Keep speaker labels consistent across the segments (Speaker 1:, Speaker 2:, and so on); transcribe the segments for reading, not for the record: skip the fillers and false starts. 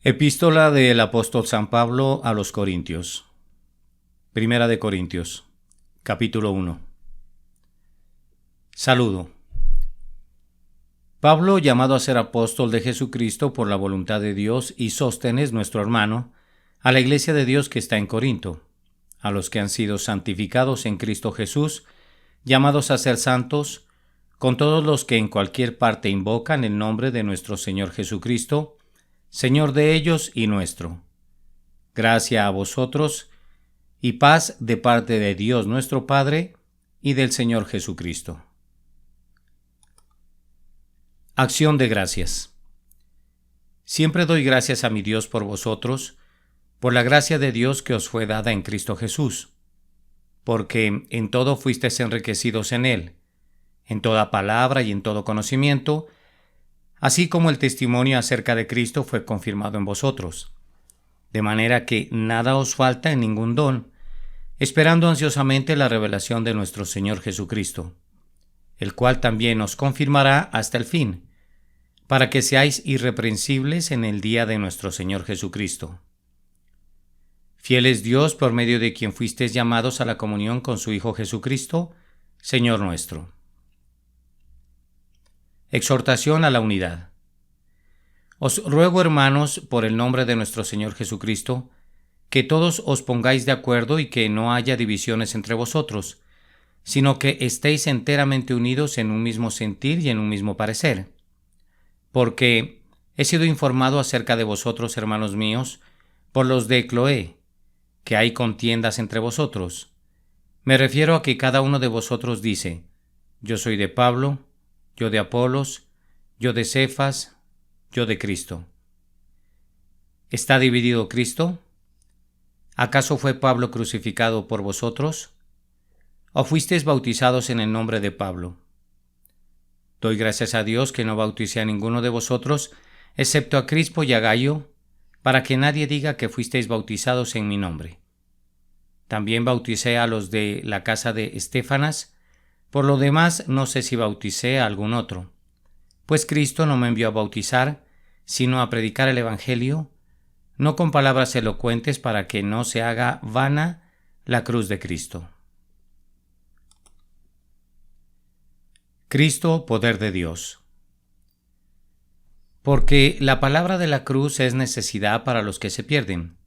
Speaker 1: Epístola del apóstol San Pablo a los Corintios. Primera de Corintios, capítulo 1. Saludo. Pablo, llamado a ser apóstol de Jesucristo por la voluntad de Dios, y Sóstenes, nuestro hermano, a la iglesia de Dios que está en Corinto, a los que han sido santificados en Cristo Jesús, llamados a ser santos, con todos los que en cualquier parte invocan el nombre de nuestro Señor Jesucristo, Señor de ellos y nuestro. Gracia a vosotros y paz de parte de Dios nuestro Padre y del Señor Jesucristo. Acción de gracias. Siempre doy gracias a mi Dios por vosotros, por la gracia de Dios que os fue dada en Cristo Jesús, porque en todo fuisteis enriquecidos en Él, en toda palabra y en todo conocimiento, así como el testimonio acerca de Cristo fue confirmado en vosotros, de manera que nada os falta en ningún don, esperando ansiosamente la revelación de nuestro Señor Jesucristo, el cual también os confirmará hasta el fin, para que seáis irreprensibles en el día de nuestro Señor Jesucristo. Fiel es Dios por medio de quien fuisteis llamados a la comunión con su Hijo Jesucristo, Señor nuestro. Exhortación a la unidad. Os ruego, hermanos, por el nombre de nuestro Señor Jesucristo, que todos os pongáis de acuerdo y que no haya divisiones entre vosotros, sino que estéis enteramente unidos en un mismo sentir y en un mismo parecer. Porque he sido informado acerca de vosotros, hermanos míos, por los de Cloé, que hay contiendas entre vosotros. Me refiero a que cada uno de vosotros dice: yo soy de Pablo, yo de Apolos, yo de Cefas, yo de Cristo. ¿Está dividido Cristo? ¿Acaso fue Pablo crucificado por vosotros? ¿O fuisteis bautizados en el nombre de Pablo? Doy gracias a Dios que no bauticé a ninguno de vosotros, excepto a Crispo y a Gayo, para que nadie diga que fuisteis bautizados en mi nombre. También bauticé a los de la casa de Estéfanas. Por lo demás, no sé si bauticé a algún otro, pues Cristo no me envió a bautizar, sino a predicar el Evangelio, no con palabras elocuentes para que no se haga vana la cruz de Cristo. Cristo, poder de Dios. Porque la palabra de la cruz es necesidad para los que se pierden,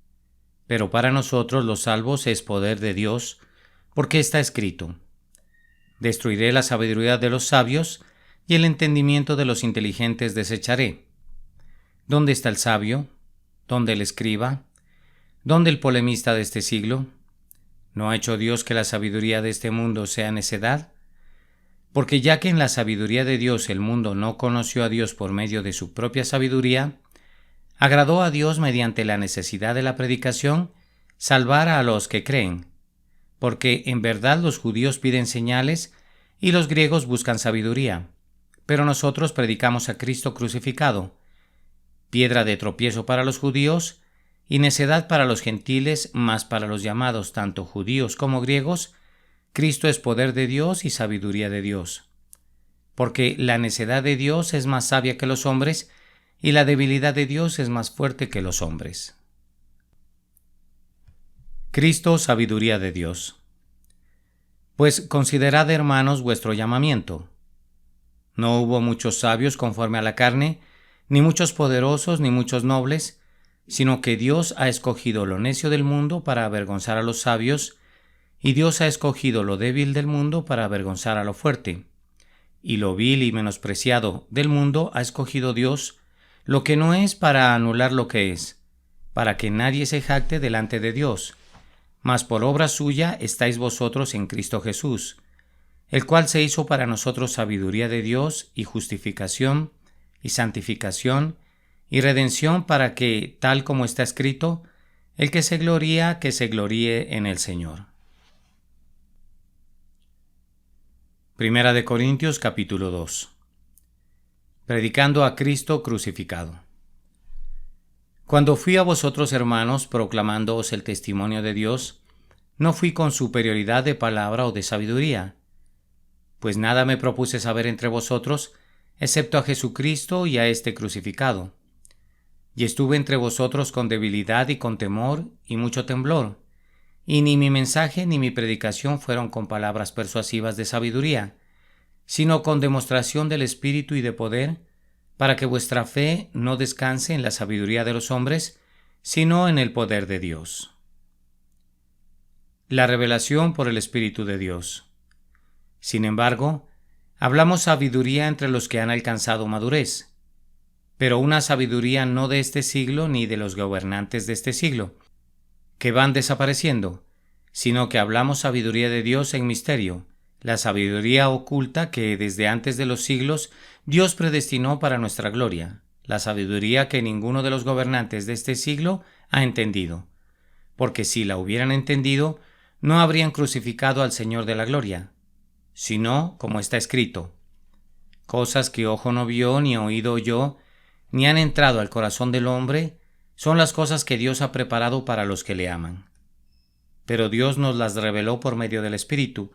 Speaker 1: pero para nosotros los salvos es poder de Dios, porque está escrito: destruiré la sabiduría de los sabios y el entendimiento de los inteligentes desecharé. ¿Dónde está el sabio? ¿Dónde el escriba? ¿Dónde el polemista de este siglo? ¿No ha hecho Dios que la sabiduría de este mundo sea necedad? Porque ya que en la sabiduría de Dios el mundo no conoció a Dios por medio de su propia sabiduría, agradó a Dios mediante la necesidad de la predicación salvar a los que creen. Porque en verdad los judíos piden señales y los griegos buscan sabiduría, pero nosotros predicamos a Cristo crucificado, piedra de tropiezo para los judíos y necedad para los gentiles, mas para los llamados tanto judíos como griegos, Cristo es poder de Dios y sabiduría de Dios. Porque la necedad de Dios es más sabia que los hombres, y la debilidad de Dios es más fuerte que los hombres. Cristo, sabiduría de Dios. Pues considerad, hermanos, vuestro llamamiento. No hubo muchos sabios conforme a la carne, ni muchos poderosos, ni muchos nobles, sino que Dios ha escogido lo necio del mundo para avergonzar a los sabios, y Dios ha escogido lo débil del mundo para avergonzar a lo fuerte. Y lo vil y menospreciado del mundo ha escogido Dios, lo que no es, para anular lo que es, para que nadie se jacte delante de Dios. Mas por obra suya estáis vosotros en Cristo Jesús, el cual se hizo para nosotros sabiduría de Dios y justificación y santificación y redención, para que, tal como está escrito, el que se gloríe en el Señor. Primera de Corintios capítulo 2. Predicando a Cristo crucificado. Cuando fui a vosotros, hermanos, proclamándoos el testimonio de Dios, no fui con superioridad de palabra o de sabiduría, pues nada me propuse saber entre vosotros, excepto a Jesucristo y a este crucificado. y estuve entre vosotros con debilidad y con temor y mucho temblor, y ni mi mensaje ni mi predicación fueron con palabras persuasivas de sabiduría, sino con demostración del Espíritu y de poder, para que vuestra fe no descanse en la sabiduría de los hombres, sino en el poder de Dios. La revelación por el Espíritu de Dios. Sin embargo, hablamos sabiduría entre los que han alcanzado madurez, pero una sabiduría no de este siglo ni de los gobernantes de este siglo, que van desapareciendo, sino que hablamos sabiduría de Dios en misterio, la sabiduría oculta que desde antes de los siglos Dios predestinó para nuestra gloria, la sabiduría que ninguno de los gobernantes de este siglo ha entendido, porque si la hubieran entendido, no habrían crucificado al Señor de la gloria, sino, como está escrito, cosas que ojo no vio ni oído oyó, ni han entrado al corazón del hombre, son las cosas que Dios ha preparado para los que le aman. Pero Dios nos las reveló por medio del Espíritu,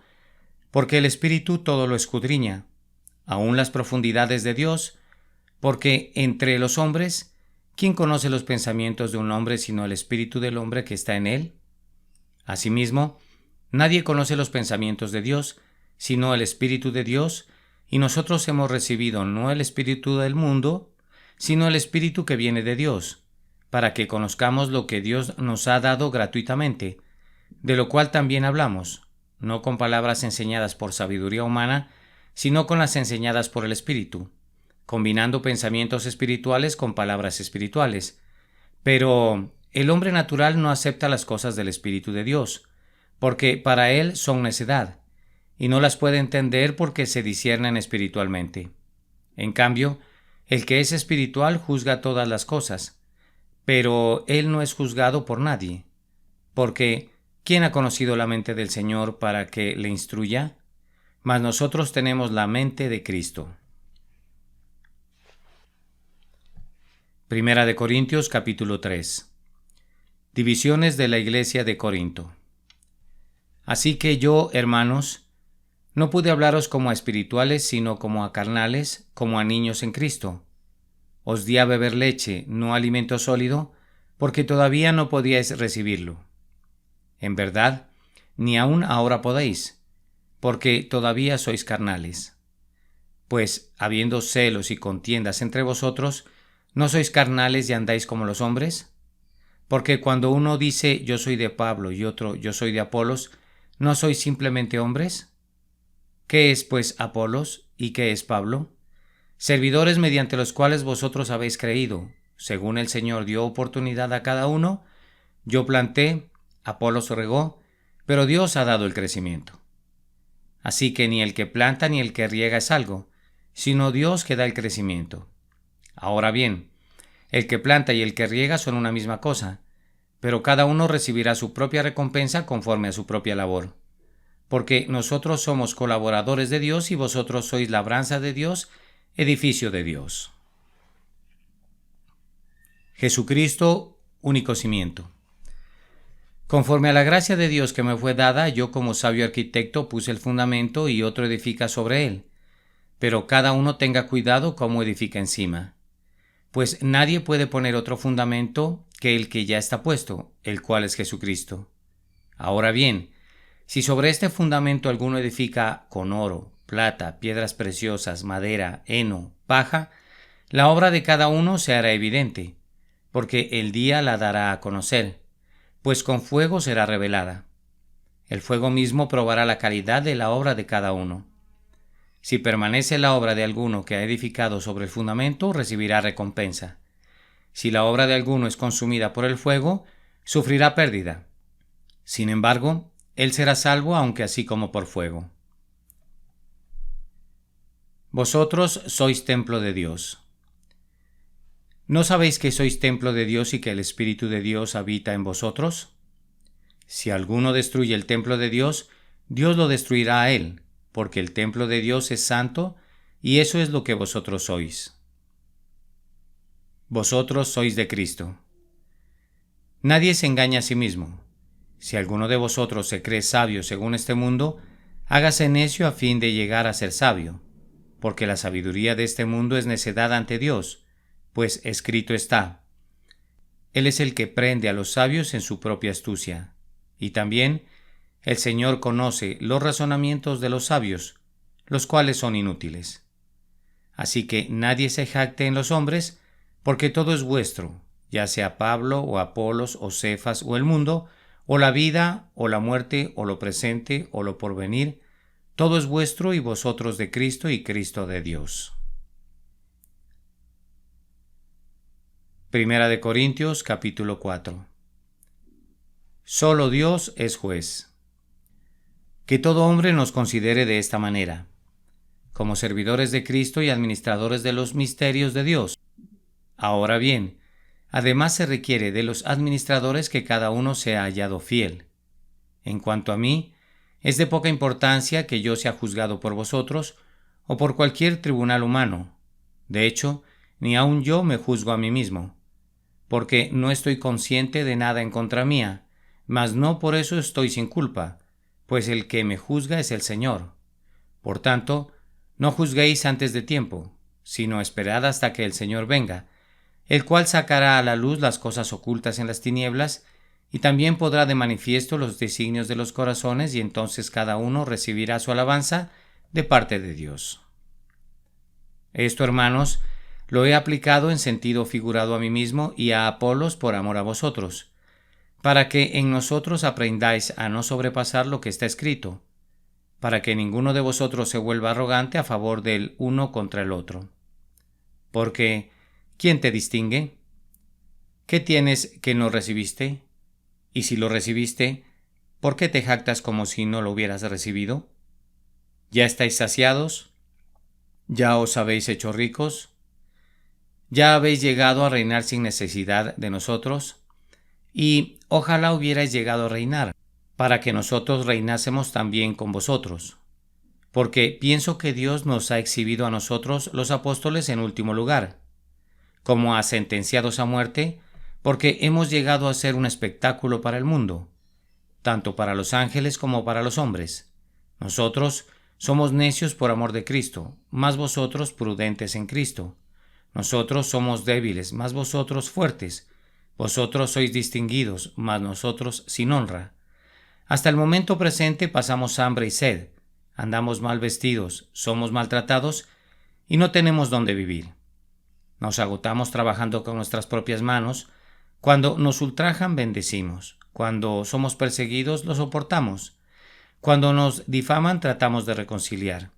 Speaker 1: porque el Espíritu todo lo escudriña, aun las profundidades de Dios, porque entre los hombres, ¿quién conoce los pensamientos de un hombre sino el espíritu del hombre que está en él? Asimismo, nadie conoce los pensamientos de Dios, sino el Espíritu de Dios, y nosotros hemos recibido no el espíritu del mundo, sino el Espíritu que viene de Dios, para que conozcamos lo que Dios nos ha dado gratuitamente, de lo cual también hablamos, no con palabras enseñadas por sabiduría humana, sino con las enseñadas por el Espíritu, combinando pensamientos espirituales con palabras espirituales. Pero el hombre natural no acepta las cosas del Espíritu de Dios, porque para él son necedad, y no las puede entender porque se disciernen espiritualmente. En cambio, el que es espiritual juzga todas las cosas, pero él no es juzgado por nadie, porque ¿quién ha conocido la mente del Señor para que le instruya? Mas nosotros tenemos la mente de Cristo. Primera de Corintios capítulo 3. Divisiones de la iglesia de Corinto. Así que yo, hermanos, no pude hablaros como a espirituales, sino como a carnales, como a niños en Cristo. Os di a beber leche, no alimento sólido, porque todavía no podíais recibirlo. En verdad, ni aun ahora podéis, porque todavía sois carnales. Pues, habiendo celos y contiendas entre vosotros, ¿no sois carnales y andáis como los hombres? Porque cuando uno dice yo soy de Pablo y otro yo soy de Apolos, ¿no sois simplemente hombres? ¿Qué es pues Apolos y qué es Pablo? Servidores mediante los cuales vosotros habéis creído, según el Señor dio oportunidad a cada uno. Yo planté, Apolos regó, pero Dios ha dado el crecimiento. Así que ni el que planta ni el que riega es algo, sino Dios que da el crecimiento. Ahora bien, el que planta y el que riega son una misma cosa, pero cada uno recibirá su propia recompensa conforme a su propia labor. Porque nosotros somos colaboradores de Dios y vosotros sois labranza de Dios, edificio de Dios. Jesucristo, único cimiento. Conforme a la gracia de Dios que me fue dada, yo como sabio arquitecto puse el fundamento y otro edifica sobre él. Pero cada uno tenga cuidado cómo edifica encima. Pues nadie puede poner otro fundamento que el que ya está puesto, el cual es Jesucristo. Ahora bien, si sobre este fundamento alguno edifica con oro, plata, piedras preciosas, madera, heno, paja, la obra de cada uno se hará evidente, porque el día la dará a conocer, pues con fuego será revelada. El fuego mismo probará la calidad de la obra de cada uno. Si permanece la obra de alguno que ha edificado sobre el fundamento, recibirá recompensa. Si la obra de alguno es consumida por el fuego, sufrirá pérdida. Sin embargo, él será salvo aunque así como por fuego. Vosotros sois templo de Dios. ¿No sabéis que sois templo de Dios y que el Espíritu de Dios habita en vosotros? Si alguno destruye el templo de Dios, Dios lo destruirá a él, porque el templo de Dios es santo, y eso es lo que vosotros sois. Vosotros sois de Cristo. Nadie se engaña a sí mismo. Si alguno de vosotros se cree sabio según este mundo, hágase necio a fin de llegar a ser sabio, porque la sabiduría de este mundo es necedad ante Dios, pues escrito está: Él es el que prende a los sabios en su propia astucia. Y también el Señor conoce los razonamientos de los sabios, los cuales son inútiles. Así que nadie se jacte en los hombres, porque todo es vuestro, ya sea Pablo o Apolos o Cefas o el mundo, o la vida o la muerte o lo presente o lo porvenir, todo es vuestro y vosotros de Cristo y Cristo de Dios. Primera de Corintios capítulo 4. Solo Dios es juez. Que todo hombre nos considere de esta manera, como servidores de Cristo y administradores de los misterios de Dios. Ahora bien, además se requiere de los administradores que cada uno sea hallado fiel. En cuanto a mí, es de poca importancia que yo sea juzgado por vosotros o por cualquier tribunal humano. De hecho, ni aun yo me juzgo a mí mismo, porque no estoy consciente de nada en contra mía, mas no por eso estoy sin culpa, pues el que me juzga es el Señor. Por tanto, no juzguéis antes de tiempo, sino esperad hasta que el Señor venga, el cual sacará a la luz las cosas ocultas en las tinieblas, y también podrá de manifiesto los designios de los corazones, y entonces cada uno recibirá su alabanza de parte de Dios. Esto, hermanos, lo he aplicado en sentido figurado a mí mismo y a Apolos por amor a vosotros, para que en nosotros aprendáis a no sobrepasar lo que está escrito, para que ninguno de vosotros se vuelva arrogante a favor del uno contra el otro. Porque, ¿quién te distingue? ¿Qué tienes que no recibiste? Y si lo recibiste, ¿por qué te jactas como si no lo hubieras recibido? ¿Ya estáis saciados? ¿Ya os habéis hecho ricos? ¿Ya habéis llegado a reinar sin necesidad de nosotros? Y ojalá hubierais llegado a reinar, para que nosotros reinásemos también con vosotros. Porque pienso que Dios nos ha exhibido a nosotros, los apóstoles, en último lugar, como a sentenciados a muerte, porque hemos llegado a ser un espectáculo para el mundo, tanto para los ángeles como para los hombres. Nosotros somos necios por amor de Cristo, mas vosotros prudentes en Cristo. Nosotros somos débiles, mas vosotros fuertes. Vosotros sois distinguidos, mas nosotros sin honra. Hasta el momento presente pasamos hambre y sed, andamos mal vestidos, somos maltratados y no tenemos dónde vivir. Nos agotamos trabajando con nuestras propias manos. Cuando nos ultrajan, bendecimos. Cuando somos perseguidos, lo soportamos. Cuando nos difaman, tratamos de reconciliar.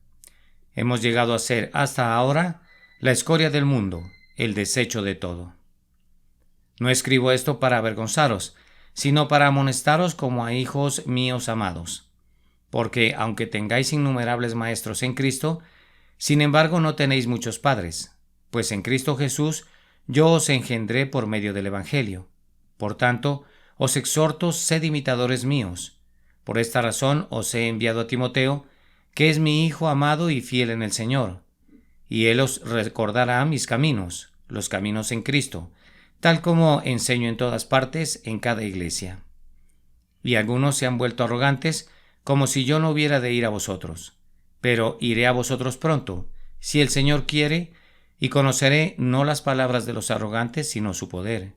Speaker 1: Hemos llegado a ser, hasta ahora, la escoria del mundo, el desecho de todo. No escribo esto para avergonzaros, sino para amonestaros como a hijos míos amados. Porque, aunque tengáis innumerables maestros en Cristo, sin embargo no tenéis muchos padres, pues en Cristo Jesús yo os engendré por medio del Evangelio. Por tanto, os exhorto, sed imitadores míos. Por esta razón os he enviado a Timoteo, que es mi hijo amado y fiel en el Señor, y él os recordará mis caminos, los caminos en Cristo, tal como enseño en todas partes, en cada iglesia. Y algunos se han vuelto arrogantes, como si yo no hubiera de ir a vosotros. Pero iré a vosotros pronto, si el Señor quiere, y conoceré no las palabras de los arrogantes, sino su poder.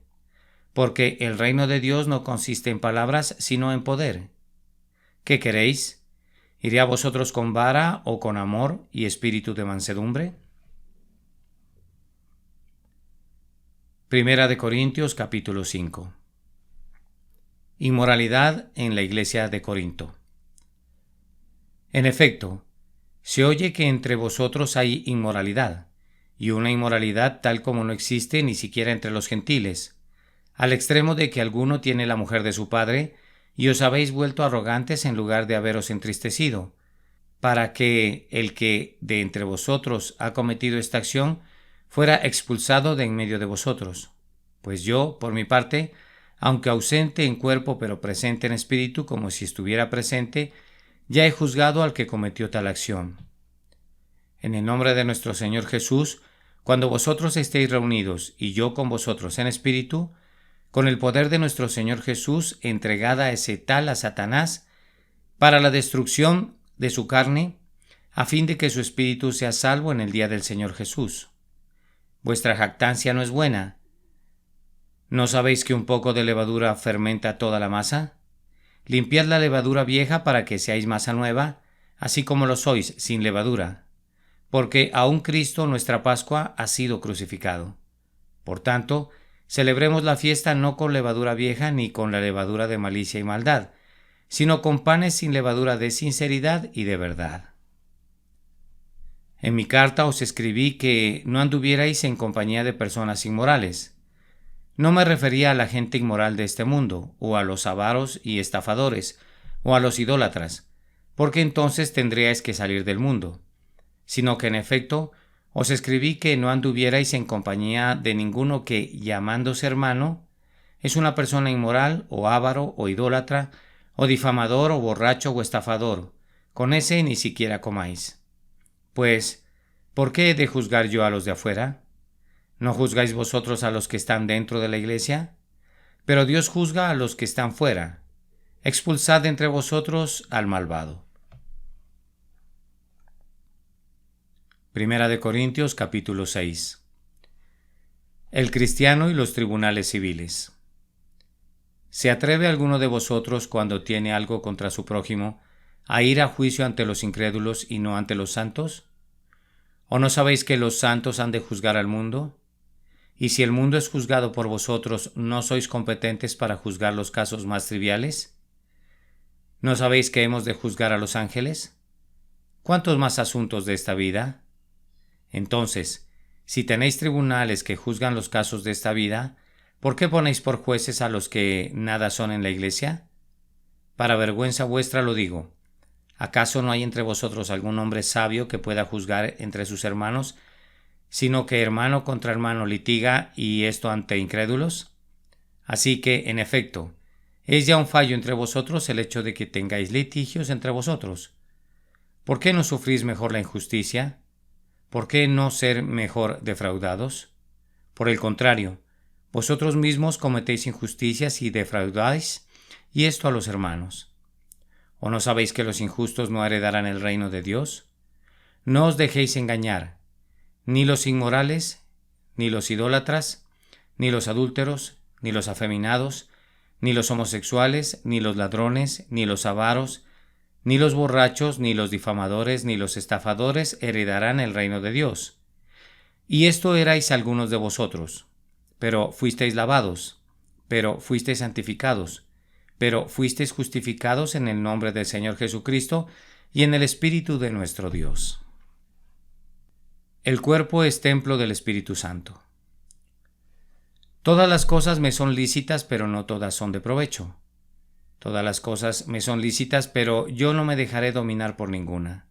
Speaker 1: Porque el reino de Dios no consiste en palabras, sino en poder. ¿Qué queréis? ¿Iré a vosotros con vara o con amor y espíritu de mansedumbre? Primera de Corintios capítulo 5. Inmoralidad en la iglesia de Corinto. En efecto, se oye que entre vosotros hay inmoralidad, y una inmoralidad tal como no existe ni siquiera entre los gentiles, al extremo de que alguno tiene la mujer de su padre, y os habéis vuelto arrogantes en lugar de haberos entristecido, para que el que de entre vosotros ha cometido esta acción fuera expulsado de en medio de vosotros. Pues yo, por mi parte, aunque ausente en cuerpo pero presente en espíritu, como si estuviera presente, ya he juzgado al que cometió tal acción. En el nombre de nuestro Señor Jesús, cuando vosotros estéis reunidos y yo con vosotros en espíritu, con el poder de nuestro Señor Jesús, entregad a ese tal a Satanás para la destrucción de su carne, a fin de que su espíritu sea salvo en el día del Señor Jesús. Vuestra jactancia no es buena. ¿No sabéis que un poco de levadura fermenta toda la masa? Limpiad la levadura vieja para que seáis masa nueva, así como lo sois sin levadura. Porque aun Cristo, nuestra Pascua, ha sido crucificado. Por tanto, celebremos la fiesta no con levadura vieja ni con la levadura de malicia y maldad, sino con panes sin levadura de sinceridad y de verdad. En mi carta os escribí que no anduvierais en compañía de personas inmorales. No me refería a la gente inmoral de este mundo, o a los avaros y estafadores, o a los idólatras, porque entonces tendríais que salir del mundo, sino que en efecto os escribí que no anduvierais en compañía de ninguno que, llamándose hermano, es una persona inmoral, o avaro, o idólatra, o difamador, o borracho, o estafador. Con ese ni siquiera comáis. Pues, ¿por qué he de juzgar yo a los de afuera? ¿No juzgáis vosotros a los que están dentro de la iglesia? Pero Dios juzga a los que están fuera. Expulsad de entre vosotros al malvado. Primera de Corintios capítulo 6. El cristiano y los tribunales civiles. ¿Se atreve alguno de vosotros, cuando tiene algo contra su prójimo, a ir a juicio ante los incrédulos y no ante los santos? ¿O no sabéis que los santos han de juzgar al mundo? Y si el mundo es juzgado por vosotros, ¿no sois competentes para juzgar los casos más triviales? ¿No sabéis que hemos de juzgar a los ángeles? ¿Cuántos más asuntos de esta vida? Entonces, si tenéis tribunales que juzgan los casos de esta vida, ¿por qué ponéis por jueces a los que nada son en la iglesia? Para vergüenza vuestra lo digo. ¿Acaso no hay entre vosotros algún hombre sabio que pueda juzgar entre sus hermanos, sino que hermano contra hermano litiga, y esto ante incrédulos? Así que, en efecto, es ya un fallo entre vosotros el hecho de que tengáis litigios entre vosotros. ¿Por qué no sufrís mejor la injusticia? ¿Por qué no ser mejor defraudados? Por el contrario, vosotros mismos cometéis injusticias y defraudáis, y esto a los hermanos. ¿O no sabéis que los injustos no heredarán el reino de Dios? No os dejéis engañar, ni los inmorales, ni los idólatras, ni los adúlteros, ni los afeminados, ni los homosexuales, ni los ladrones, ni los avaros, ni los borrachos, ni los difamadores, ni los estafadores heredarán el reino de Dios. Y esto erais algunos de vosotros, pero fuisteis lavados, pero fuisteis santificados, pero fuisteis justificados en el nombre del Señor Jesucristo y en el Espíritu de nuestro Dios. El cuerpo es templo del Espíritu Santo. Todas las cosas me son lícitas, pero no todas son de provecho. Todas las cosas me son lícitas, pero yo no me dejaré dominar por ninguna.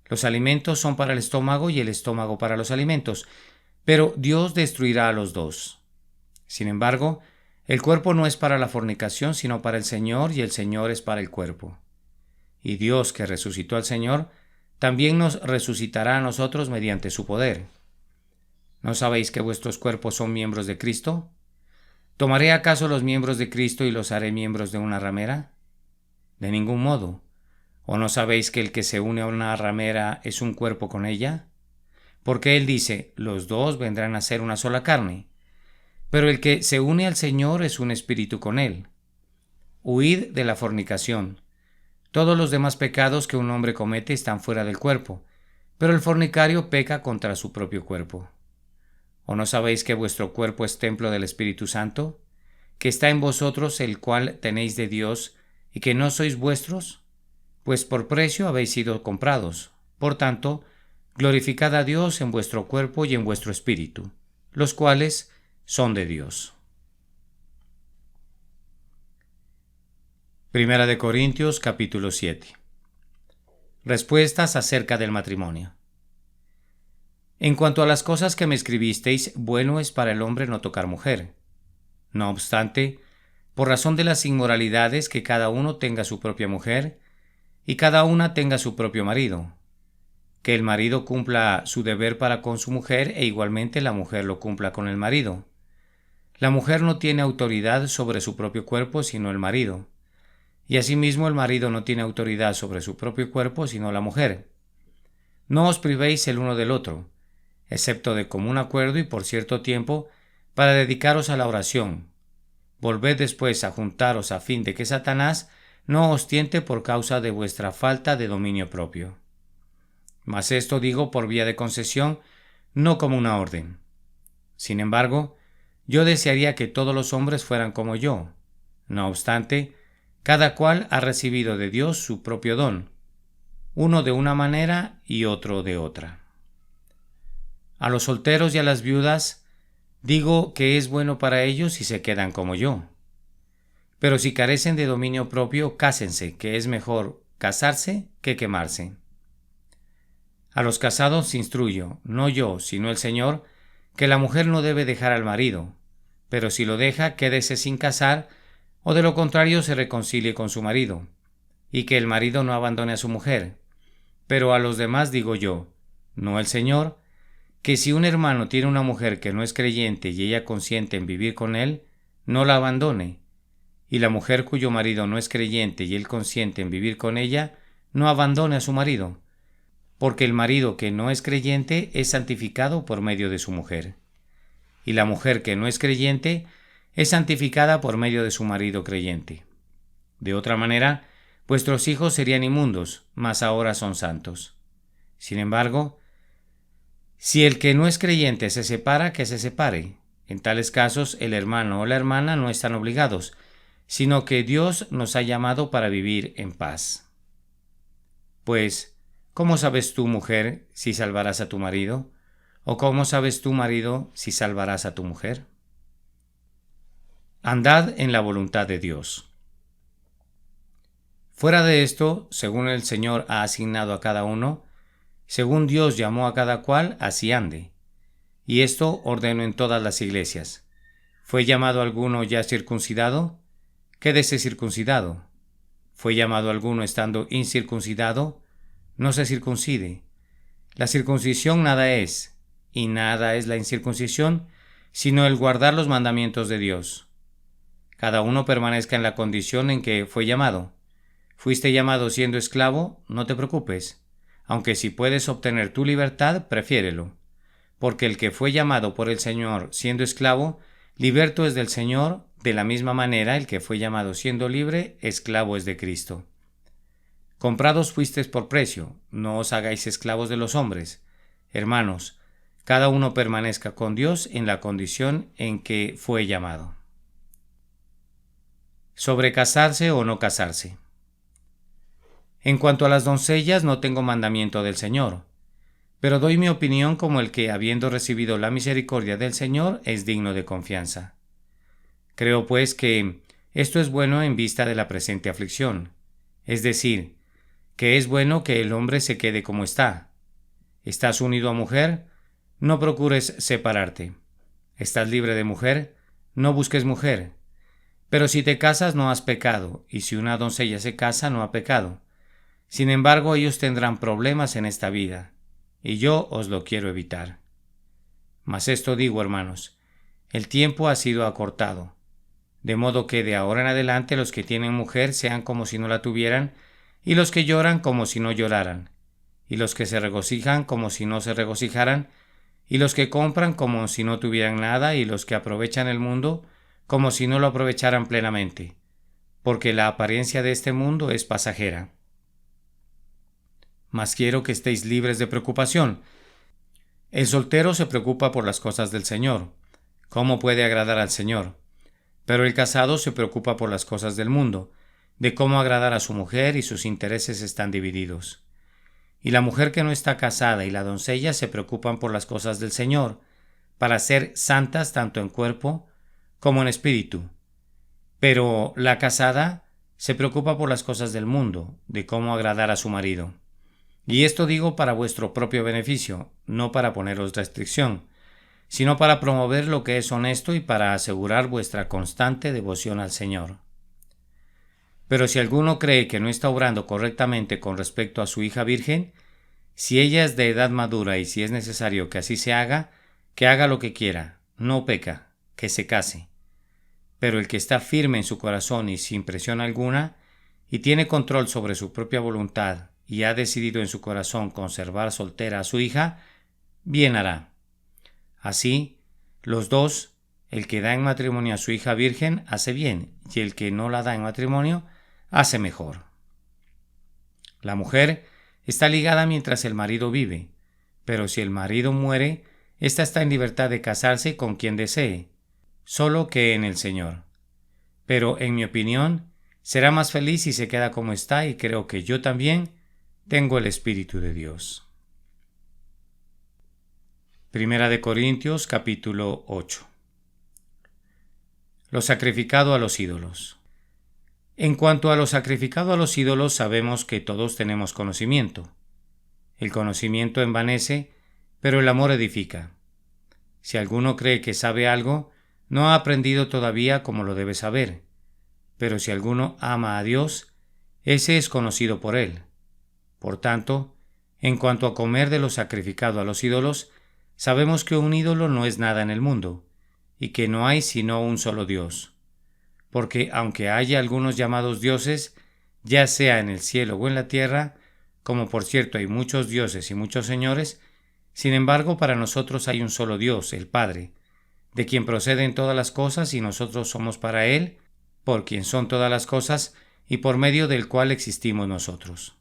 Speaker 1: Los alimentos son para el estómago y el estómago para los alimentos, pero Dios destruirá a los dos. Sin embargo, el cuerpo no es para la fornicación, sino para el Señor, y el Señor es para el cuerpo. Y Dios, que resucitó al Señor, también nos resucitará a nosotros mediante su poder. ¿No sabéis que vuestros cuerpos son miembros de Cristo? ¿Tomaré acaso los miembros de Cristo y los haré miembros de una ramera? De ningún modo. ¿O no sabéis que el que se une a una ramera es un cuerpo con ella? Porque él dice, los dos vendrán a ser una sola carne. Pero el que se une al Señor es un espíritu con él. Huid de la fornicación. Todos los demás pecados que un hombre comete están fuera del cuerpo, pero el fornicario peca contra su propio cuerpo. ¿O no sabéis que vuestro cuerpo es templo del Espíritu Santo, que está en vosotros, el cual tenéis de Dios, y que no sois vuestros? Pues por precio habéis sido comprados. Por tanto, glorificad a Dios en vuestro cuerpo y en vuestro espíritu, los cuales son de Dios. Primera de Corintios capítulo 7. Respuestas acerca del matrimonio. En cuanto a las cosas que me escribisteis, bueno es para el hombre no tocar mujer. No obstante, por razón de las inmoralidades, que cada uno tenga su propia mujer, y cada una tenga su propio marido. Que el marido cumpla su deber para con su mujer, e igualmente la mujer lo cumpla con el marido. La mujer no tiene autoridad sobre su propio cuerpo, sino el marido. Y asimismo el marido no tiene autoridad sobre su propio cuerpo, sino la mujer. No os privéis el uno del otro, excepto de común acuerdo y por cierto tiempo, para dedicaros a la oración. Volved después a juntaros a fin de que Satanás no os tiente por causa de vuestra falta de dominio propio. Mas esto digo por vía de concesión, no como una orden. Sin embargo, yo desearía que todos los hombres fueran como yo. No obstante, cada cual ha recibido de Dios su propio don, uno de una manera y otro de otra. A los solteros y a las viudas digo que es bueno para ellos si se quedan como yo. Pero si carecen de dominio propio, cásense, que es mejor casarse que quemarse. A los casados instruyo, no yo, sino el Señor, que la mujer no debe dejar al marido, pero si lo deja, quédese sin casar, o de lo contrario se reconcilie con su marido, y que el marido no abandone a su mujer. Pero a los demás digo yo, no el Señor, que si un hermano tiene una mujer que no es creyente y ella consiente en vivir con él, no la abandone, y la mujer cuyo marido no es creyente y él consiente en vivir con ella, no abandone a su marido, porque el marido que no es creyente es santificado por medio de su mujer, y la mujer que no es creyente es santificada por medio de su marido creyente. De otra manera, vuestros hijos serían inmundos, mas ahora son santos. Sin embargo, si el que no es creyente se separa, que se separe. En tales casos, el hermano o la hermana no están obligados, sino que Dios nos ha llamado para vivir en paz. Pues, ¿cómo sabes tú, mujer, si salvarás a tu marido? ¿O cómo sabes tú, marido, si salvarás a tu mujer? Andad en la voluntad de Dios. Fuera de esto, según el Señor ha asignado a cada uno, según Dios llamó a cada cual, así ande. Y esto ordeno en todas las iglesias. ¿Fue llamado alguno ya circuncidado? Quédese circuncidado. ¿Fue llamado alguno estando incircuncidado? No se circuncide. La circuncisión nada es, y nada es la incircuncisión, sino el guardar los mandamientos de Dios. Cada uno permanezca en la condición en que fue llamado. ¿Fuiste llamado siendo esclavo? No te preocupes. Aunque si puedes obtener tu libertad, prefiérelo. Porque el que fue llamado por el Señor siendo esclavo, liberto es del Señor, de la misma manera el que fue llamado siendo libre, esclavo es de Cristo. Comprados fuisteis por precio, no os hagáis esclavos de los hombres. Hermanos, cada uno permanezca con Dios en la condición en que fue llamado. Sobre casarse o no casarse. En cuanto a las doncellas, no tengo mandamiento del Señor, pero doy mi opinión como el que, habiendo recibido la misericordia del Señor, es digno de confianza. Creo, pues, que esto es bueno en vista de la presente aflicción, es decir, que es bueno que el hombre se quede como está. ¿Estás unido a mujer? No procures separarte. ¿Estás libre de mujer? No busques mujer. Pero si te casas no has pecado, y si una doncella se casa no ha pecado. Sin embargo, ellos tendrán problemas en esta vida, y yo os lo quiero evitar. Mas esto digo, hermanos, el tiempo ha sido acortado, de modo que de ahora en adelante los que tienen mujer sean como si no la tuvieran, y los que lloran como si no lloraran, y los que se regocijan como si no se regocijaran, y los que compran como si no tuvieran nada, y los que aprovechan el mundo como si no lo aprovecharan plenamente, porque la apariencia de este mundo es pasajera. Mas quiero que estéis libres de preocupación. El soltero se preocupa por las cosas del Señor, cómo puede agradar al Señor, pero el casado se preocupa por las cosas del mundo, de cómo agradar a su mujer, y sus intereses están divididos. Y la mujer que no está casada y la doncella se preocupan por las cosas del Señor, para ser santas tanto en cuerpo como en espíritu. Pero la casada se preocupa por las cosas del mundo, de cómo agradar a su marido. Y esto digo para vuestro propio beneficio, no para poneros restricción, sino para promover lo que es honesto y para asegurar vuestra constante devoción al Señor. Pero si alguno cree que no está obrando correctamente con respecto a su hija virgen, si ella es de edad madura y si es necesario que así se haga, que haga lo que quiera, no peca, que se case. Pero el que está firme en su corazón y sin presión alguna, y tiene control sobre su propia voluntad, y ha decidido en su corazón conservar soltera a su hija, bien hará. Así, los dos, El que da en matrimonio a su hija virgen hace bien, y el que no la da en matrimonio hace mejor. La mujer está ligada mientras el marido vive, pero si el marido muere, ésta está en libertad de casarse con quien desee, solo que en el Señor. Pero, en mi opinión, será más feliz si se queda como está, y creo que yo también tengo el Espíritu de Dios. Primera de Corintios, capítulo 8. Lo sacrificado a los ídolos. En cuanto a lo sacrificado a los ídolos, sabemos que todos tenemos conocimiento. El conocimiento envanece, pero el amor edifica. Si alguno cree que sabe algo, no ha aprendido todavía como lo debe saber. Pero si alguno ama a Dios, ese es conocido por él. Por tanto, en cuanto a comer de lo sacrificado a los ídolos, sabemos que un ídolo no es nada en el mundo, y que no hay sino un solo Dios. Porque aunque haya algunos llamados dioses, ya sea en el cielo o en la tierra, como por cierto hay muchos dioses y muchos señores, sin embargo para nosotros hay un solo Dios, el Padre, de quien proceden todas las cosas y nosotros somos para Él, por quien son todas las cosas y por medio del cual existimos nosotros.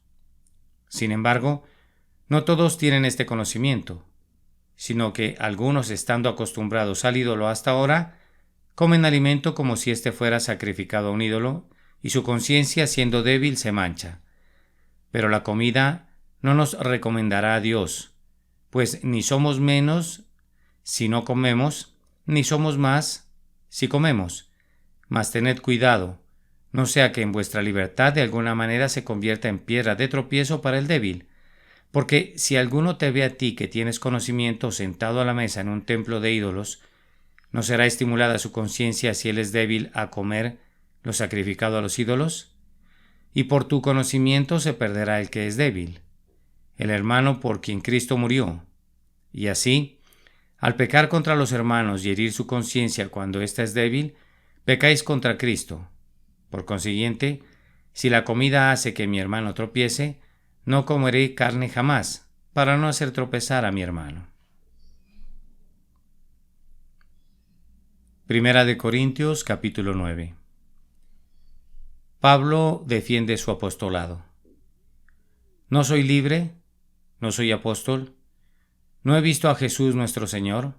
Speaker 1: Sin embargo, no todos tienen este conocimiento, sino que algunos, estando acostumbrados al ídolo hasta ahora, comen alimento como si éste fuera sacrificado a un ídolo, y su conciencia, siendo débil, se mancha. Pero la comida no nos recomendará a Dios, pues ni somos menos si no comemos, ni somos más si comemos. Mas tened cuidado, no sea que en vuestra libertad de alguna manera se convierta en piedra de tropiezo para el débil. Porque si alguno te ve a ti que tienes conocimiento sentado a la mesa en un templo de ídolos, ¿no será estimulada su conciencia si él es débil a comer lo sacrificado a los ídolos? Y por tu conocimiento se perderá el que es débil, el hermano por quien Cristo murió. Y así, al pecar contra los hermanos y herir su conciencia cuando ésta es débil, pecáis contra Cristo. Por consiguiente, si la comida hace que mi hermano tropiece, no comeré carne jamás, para no hacer tropezar a mi hermano. Primera de Corintios, capítulo 9. Pablo defiende su apostolado. ¿No soy libre? ¿No soy apóstol? ¿No he visto a Jesús nuestro Señor?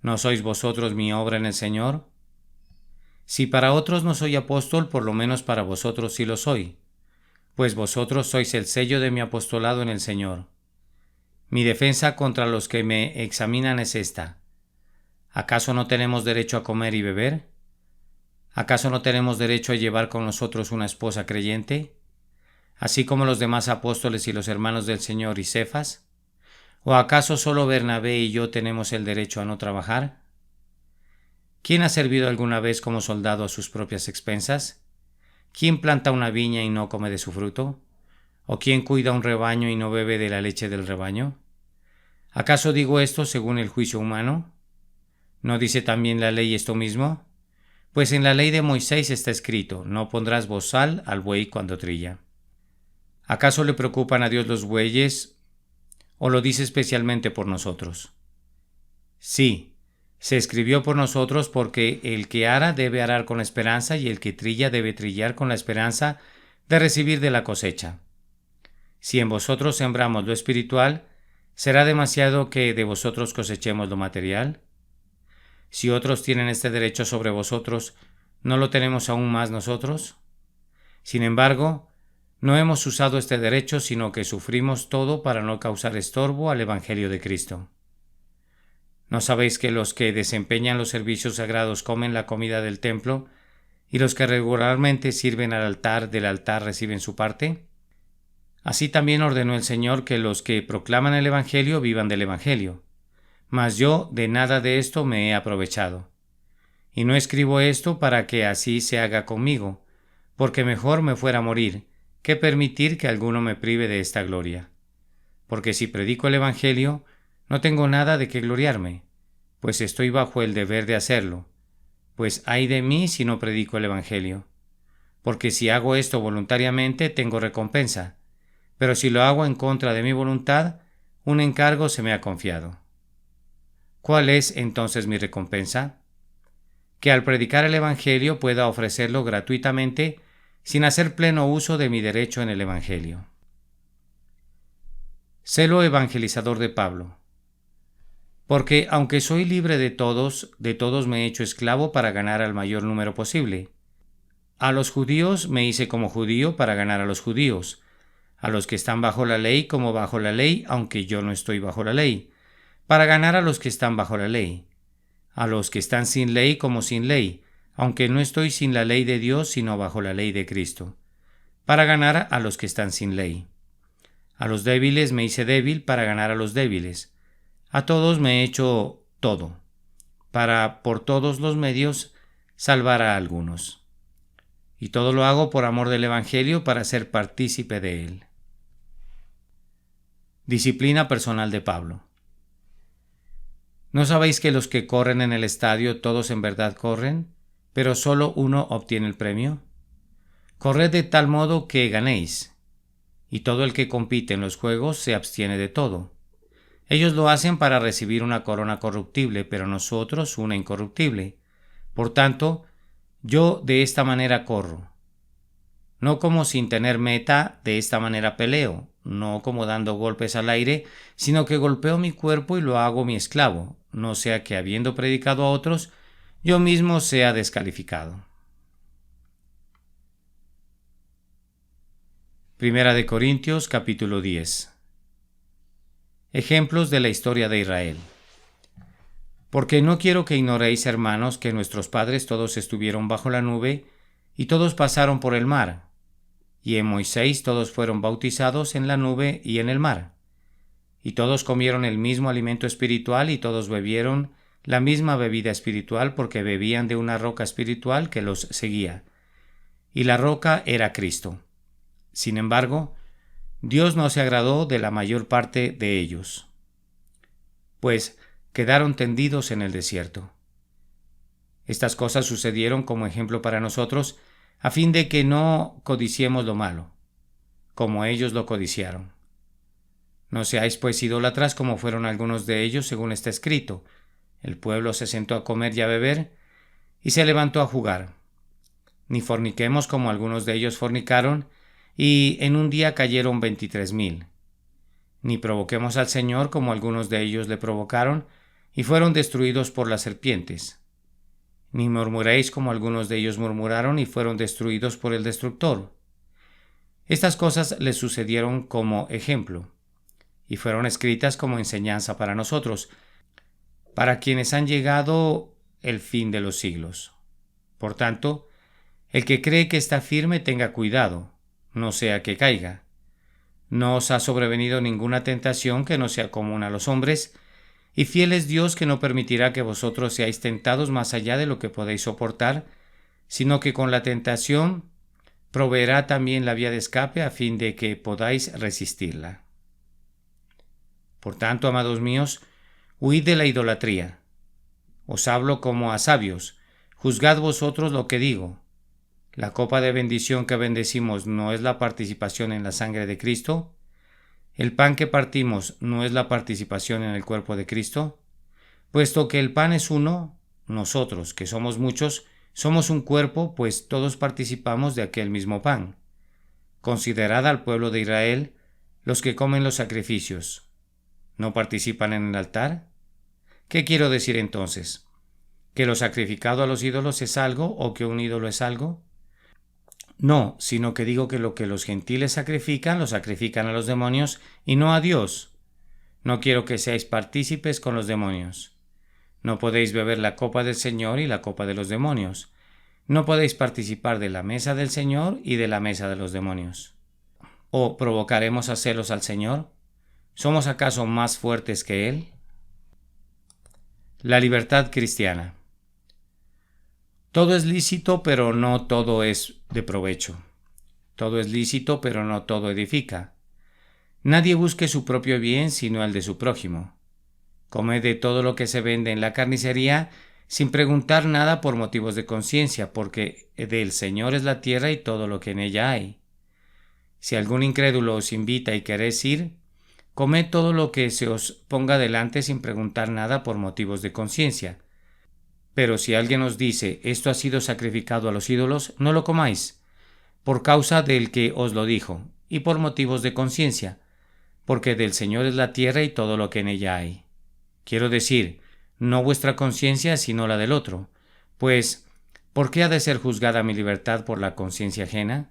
Speaker 1: ¿No sois vosotros mi obra en el Señor? Si para otros no soy apóstol, por lo menos para vosotros sí lo soy, pues vosotros sois el sello de mi apostolado en el Señor. Mi defensa contra los que me examinan es esta: ¿acaso no tenemos derecho a comer y beber? ¿Acaso no tenemos derecho a llevar con nosotros una esposa creyente, así como los demás apóstoles y los hermanos del Señor y Cefas? ¿O acaso solo Bernabé y yo tenemos el derecho a no trabajar? ¿Quién ha servido alguna vez como soldado a sus propias expensas? ¿Quién planta una viña y no come de su fruto? ¿O quién cuida un rebaño y no bebe de la leche del rebaño? ¿Acaso digo esto según el juicio humano? ¿No dice también la ley esto mismo? Pues en la ley de Moisés está escrito: no pondrás bozal al buey cuando trilla. ¿Acaso le preocupan a Dios los bueyes, o lo dice especialmente por nosotros? Sí, se escribió por nosotros, porque el que ara debe arar con la esperanza, y el que trilla debe trillar con la esperanza de recibir de la cosecha. Si en vosotros sembramos lo espiritual, ¿será demasiado que de vosotros cosechemos lo material? Si otros tienen este derecho sobre vosotros, ¿no lo tenemos aún más nosotros? Sin embargo, no hemos usado este derecho, sino que sufrimos todo para no causar estorbo al Evangelio de Cristo. ¿No sabéis que los que desempeñan los servicios sagrados comen la comida del templo, y los que regularmente sirven al altar del altar reciben su parte? Así también ordenó el Señor que los que proclaman el Evangelio vivan del Evangelio. Mas yo de nada de esto me he aprovechado. Y no escribo esto para que así se haga conmigo, porque mejor me fuera morir que permitir que alguno me prive de esta gloria. Porque si predico el Evangelio, no tengo nada de qué gloriarme, pues estoy bajo el deber de hacerlo, pues ay de mí si no predico el Evangelio. Porque si hago esto voluntariamente, tengo recompensa, pero si lo hago en contra de mi voluntad, un encargo se me ha confiado. ¿Cuál es entonces mi recompensa? que al predicar el Evangelio pueda ofrecerlo gratuitamente sin hacer pleno uso de mi derecho en el Evangelio. Celo evangelizador de Pablo. Porque aunque soy libre de todos me he hecho esclavo para ganar al mayor número posible. A los judíos me hice como judío para ganar a los judíos, a los que están bajo la ley como bajo la ley, aunque yo no estoy bajo la ley, para ganar a los que están bajo la ley, a los que están sin ley como sin ley, aunque no estoy sin la ley de Dios sino bajo la ley de Cristo, para ganar a los que están sin ley. A los débiles me hice débil para ganar a los débiles. A todos me he hecho todo, para por todos los medios salvar a algunos. Y todo lo hago por amor del Evangelio para ser partícipe de él. Disciplina personal de Pablo. ¿No sabéis que los que corren en el estadio todos en verdad corren, pero solo uno obtiene el premio? Corred de tal modo que ganéis. Y todo el que compite en los juegos se abstiene de todo. Ellos lo hacen para recibir una corona corruptible, pero nosotros una incorruptible. Por tanto, yo de esta manera corro. No como sin tener meta, de esta manera peleo, no como dando golpes al aire, sino que golpeo mi cuerpo y lo hago mi esclavo, no sea que habiendo predicado a otros, yo mismo sea descalificado. Primera de Corintios, capítulo 10. Ejemplos de la historia de Israel. Porque no quiero que ignoréis, hermanos, que nuestros padres todos estuvieron bajo la nube, y todos pasaron por el mar, y en Moisés todos fueron bautizados en la nube y en el mar, y todos comieron el mismo alimento espiritual, y todos bebieron la misma bebida espiritual, porque bebían de una roca espiritual que los seguía, y la roca era Cristo. Sin embargo, Dios no se agradó de la mayor parte de ellos, pues quedaron tendidos en el desierto. Estas cosas sucedieron como ejemplo para nosotros, a fin de que no codiciemos lo malo, como ellos lo codiciaron. No seáis pues idólatras como fueron algunos de ellos, según está escrito. El pueblo se sentó a comer y a beber, y se levantó a jugar. Ni forniquemos como algunos de ellos fornicaron, y en un día cayeron 23,000. Ni provoquemos al Señor como algunos de ellos le provocaron, y fueron destruidos por las serpientes. Ni murmuréis como algunos de ellos murmuraron, y fueron destruidos por el destructor. Estas cosas les sucedieron como ejemplo, y fueron escritas como enseñanza para nosotros, para quienes han llegado el fin de los siglos. Por tanto, el que cree que está firme tenga cuidado, no sea que caiga. No os ha sobrevenido ninguna tentación que no sea común a los hombres, y fiel es Dios que no permitirá que vosotros seáis tentados más allá de lo que podéis soportar, sino que con la tentación proveerá también la vía de escape a fin de que podáis resistirla. Por tanto, amados míos, huid de la idolatría. Os hablo como a sabios, juzgad vosotros lo que digo. ¿La copa de bendición que bendecimos no es la participación en la sangre de Cristo? ¿El pan que partimos no es la participación en el cuerpo de Cristo? Puesto que el pan es uno, nosotros, que somos muchos, somos un cuerpo, pues todos participamos de aquel mismo pan. Considerad al pueblo de Israel, los que comen los sacrificios. ¿No participan en el altar? ¿Qué quiero decir entonces? ¿Que lo sacrificado a los ídolos es algo o que un ídolo es algo? No, sino que digo que lo que los gentiles sacrifican, lo sacrifican a los demonios y no a Dios. No quiero que seáis partícipes con los demonios. No podéis beber la copa del Señor y la copa de los demonios. No podéis participar de la mesa del Señor y de la mesa de los demonios. ¿O provocaremos a celos al Señor? ¿Somos acaso más fuertes que Él? La libertad cristiana. Todo es lícito, pero no todo es de provecho. Todo es lícito, pero no todo edifica. Nadie busque su propio bien, sino el de su prójimo. Comed de todo lo que se vende en la carnicería, sin preguntar nada por motivos de conciencia, porque del Señor es la tierra y todo lo que en ella hay. Si algún incrédulo os invita y queréis ir, comed todo lo que se os ponga delante sin preguntar nada por motivos de conciencia, Pero si alguien os dice, esto ha sido sacrificado a los ídolos, no lo comáis, por causa del que os lo dijo, y por motivos de conciencia, porque del Señor es la tierra y todo lo que en ella hay. Quiero decir, no vuestra conciencia, sino la del otro. Pues, ¿por qué ha de ser juzgada mi libertad por la conciencia ajena?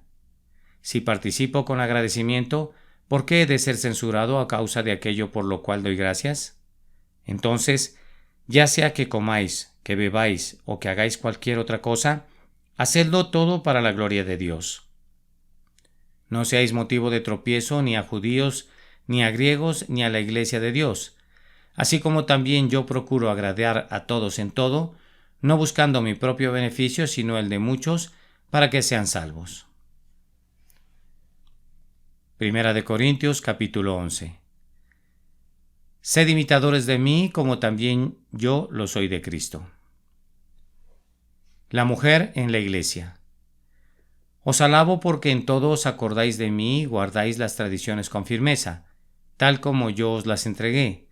Speaker 1: Si participo con agradecimiento, ¿por qué he de ser censurado a causa de aquello por lo cual doy gracias? Entonces, ya sea que comáis, que bebáis o que hagáis cualquier otra cosa, hacedlo todo para la gloria de Dios. No seáis motivo de tropiezo ni a judíos, ni a griegos, ni a la iglesia de Dios, así como también yo procuro agradar a todos en todo, no buscando mi propio beneficio, sino el de muchos, para que sean salvos. Primera de Corintios, capítulo 11. Sed imitadores de mí, como también yo lo soy de Cristo. La mujer en la iglesia. Os alabo porque en todo os acordáis de mí y guardáis las tradiciones con firmeza, tal como yo os las entregué.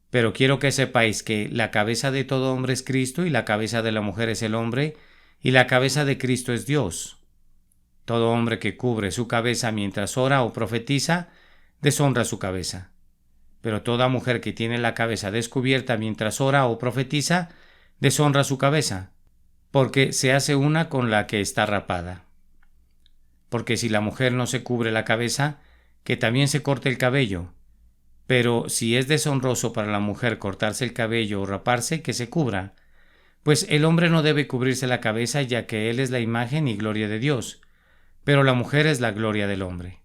Speaker 1: Pero quiero que sepáis que la cabeza de todo hombre es Cristo, y la cabeza de la mujer es el hombre, y la cabeza de Cristo es Dios. Todo hombre que cubre su cabeza mientras ora o profetiza, deshonra su cabeza. Pero toda mujer que tiene la cabeza descubierta mientras ora o profetiza, deshonra su cabeza, porque se hace una con la que está rapada. Porque si la mujer no se cubre la cabeza, que también se corte el cabello. Pero si es deshonroso para la mujer cortarse el cabello o raparse, que se cubra. Pues el hombre no debe cubrirse la cabeza, ya que él es la imagen y gloria de Dios, pero la mujer es la gloria del hombre.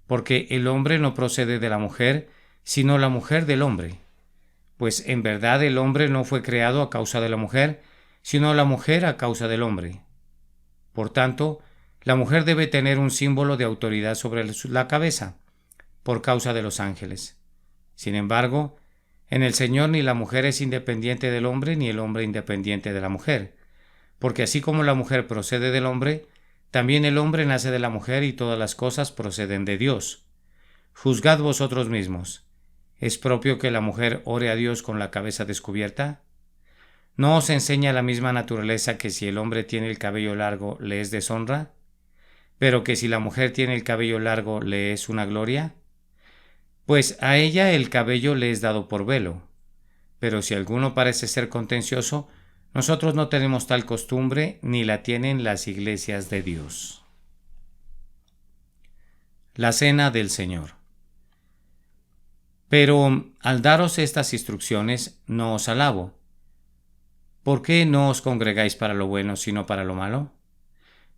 Speaker 1: Porque el hombre no procede de la mujer, sino la mujer del hombre. Pues en verdad el hombre no fue creado a causa de la mujer, sino la mujer a causa del hombre. Por tanto, la mujer debe tener un símbolo de autoridad sobre la cabeza, por causa de los ángeles. Sin embargo, en el Señor ni la mujer es independiente del hombre, ni el hombre independiente de la mujer, porque así como la mujer procede del hombre, también el hombre nace de la mujer, y todas las cosas proceden de Dios. Juzgad vosotros mismos. ¿Es propio que la mujer ore a Dios con la cabeza descubierta? ¿No os enseña la misma naturaleza que si el hombre tiene el cabello largo le es deshonra? ¿Pero que si la mujer tiene el cabello largo le es una gloria? Pues a ella el cabello le es dado por velo. Pero si alguno parece ser contencioso, nosotros no tenemos tal costumbre, ni la tienen las iglesias de Dios. La cena del Señor. Pero al daros estas instrucciones, no os alabo. ¿Por qué no os congregáis para lo bueno, sino para lo malo?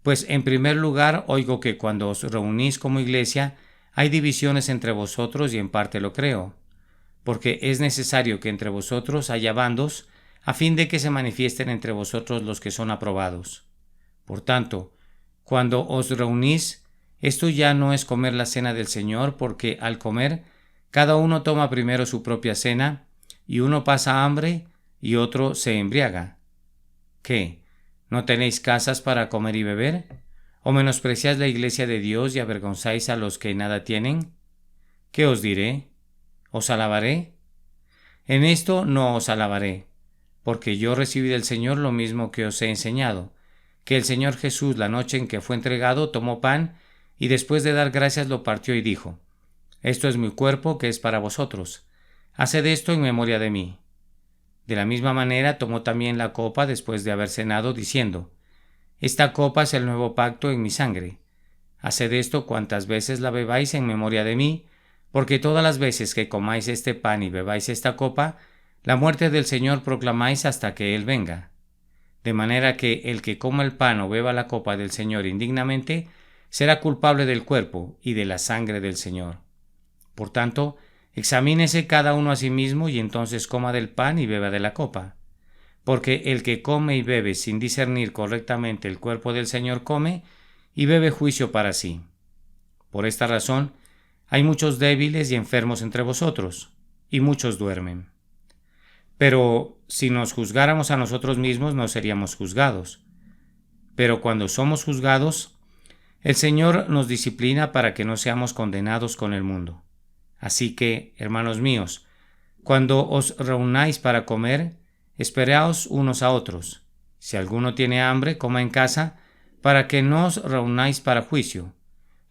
Speaker 1: Pues en primer lugar oigo que cuando os reunís como iglesia, hay divisiones entre vosotros, y en parte lo creo, porque es necesario que entre vosotros haya bandos, a fin de que se manifiesten entre vosotros los que son aprobados. Por tanto, cuando os reunís, esto ya no es comer la cena del Señor, porque al comer, cada uno toma primero su propia cena, y uno pasa hambre y otro se embriaga. ¿Qué? ¿No tenéis casas para comer y beber? ¿O menospreciáis la iglesia de Dios y avergonzáis a los que nada tienen? ¿Qué os diré? ¿Os alabaré? En esto no os alabaré, porque yo recibí del Señor lo mismo que os he enseñado, que el Señor Jesús, la noche en que fue entregado, tomó pan, y después de dar gracias lo partió y dijo: Esto es mi cuerpo, que es para vosotros. Haced esto en memoria de mí. De la misma manera tomó también la copa después de haber cenado, diciendo: Esta copa es el nuevo pacto en mi sangre. Haced esto cuantas veces la bebáis en memoria de mí, porque todas las veces que comáis este pan y bebáis esta copa, la muerte del Señor proclamáis hasta que Él venga. De manera que el que coma el pan o beba la copa del Señor indignamente, será culpable del cuerpo y de la sangre del Señor. Por tanto, examínese cada uno a sí mismo, y entonces coma del pan y beba de la copa. Porque el que come y bebe sin discernir correctamente el cuerpo del Señor come y bebe juicio para sí. Por esta razón, hay muchos débiles y enfermos entre vosotros, y muchos duermen. Pero si nos juzgáramos a nosotros mismos, no seríamos juzgados. Pero cuando somos juzgados, el Señor nos disciplina para que no seamos condenados con el mundo. Así que, hermanos míos, cuando os reunáis para comer, esperaos unos a otros. Si alguno tiene hambre, coma en casa, para que no os reunáis para juicio.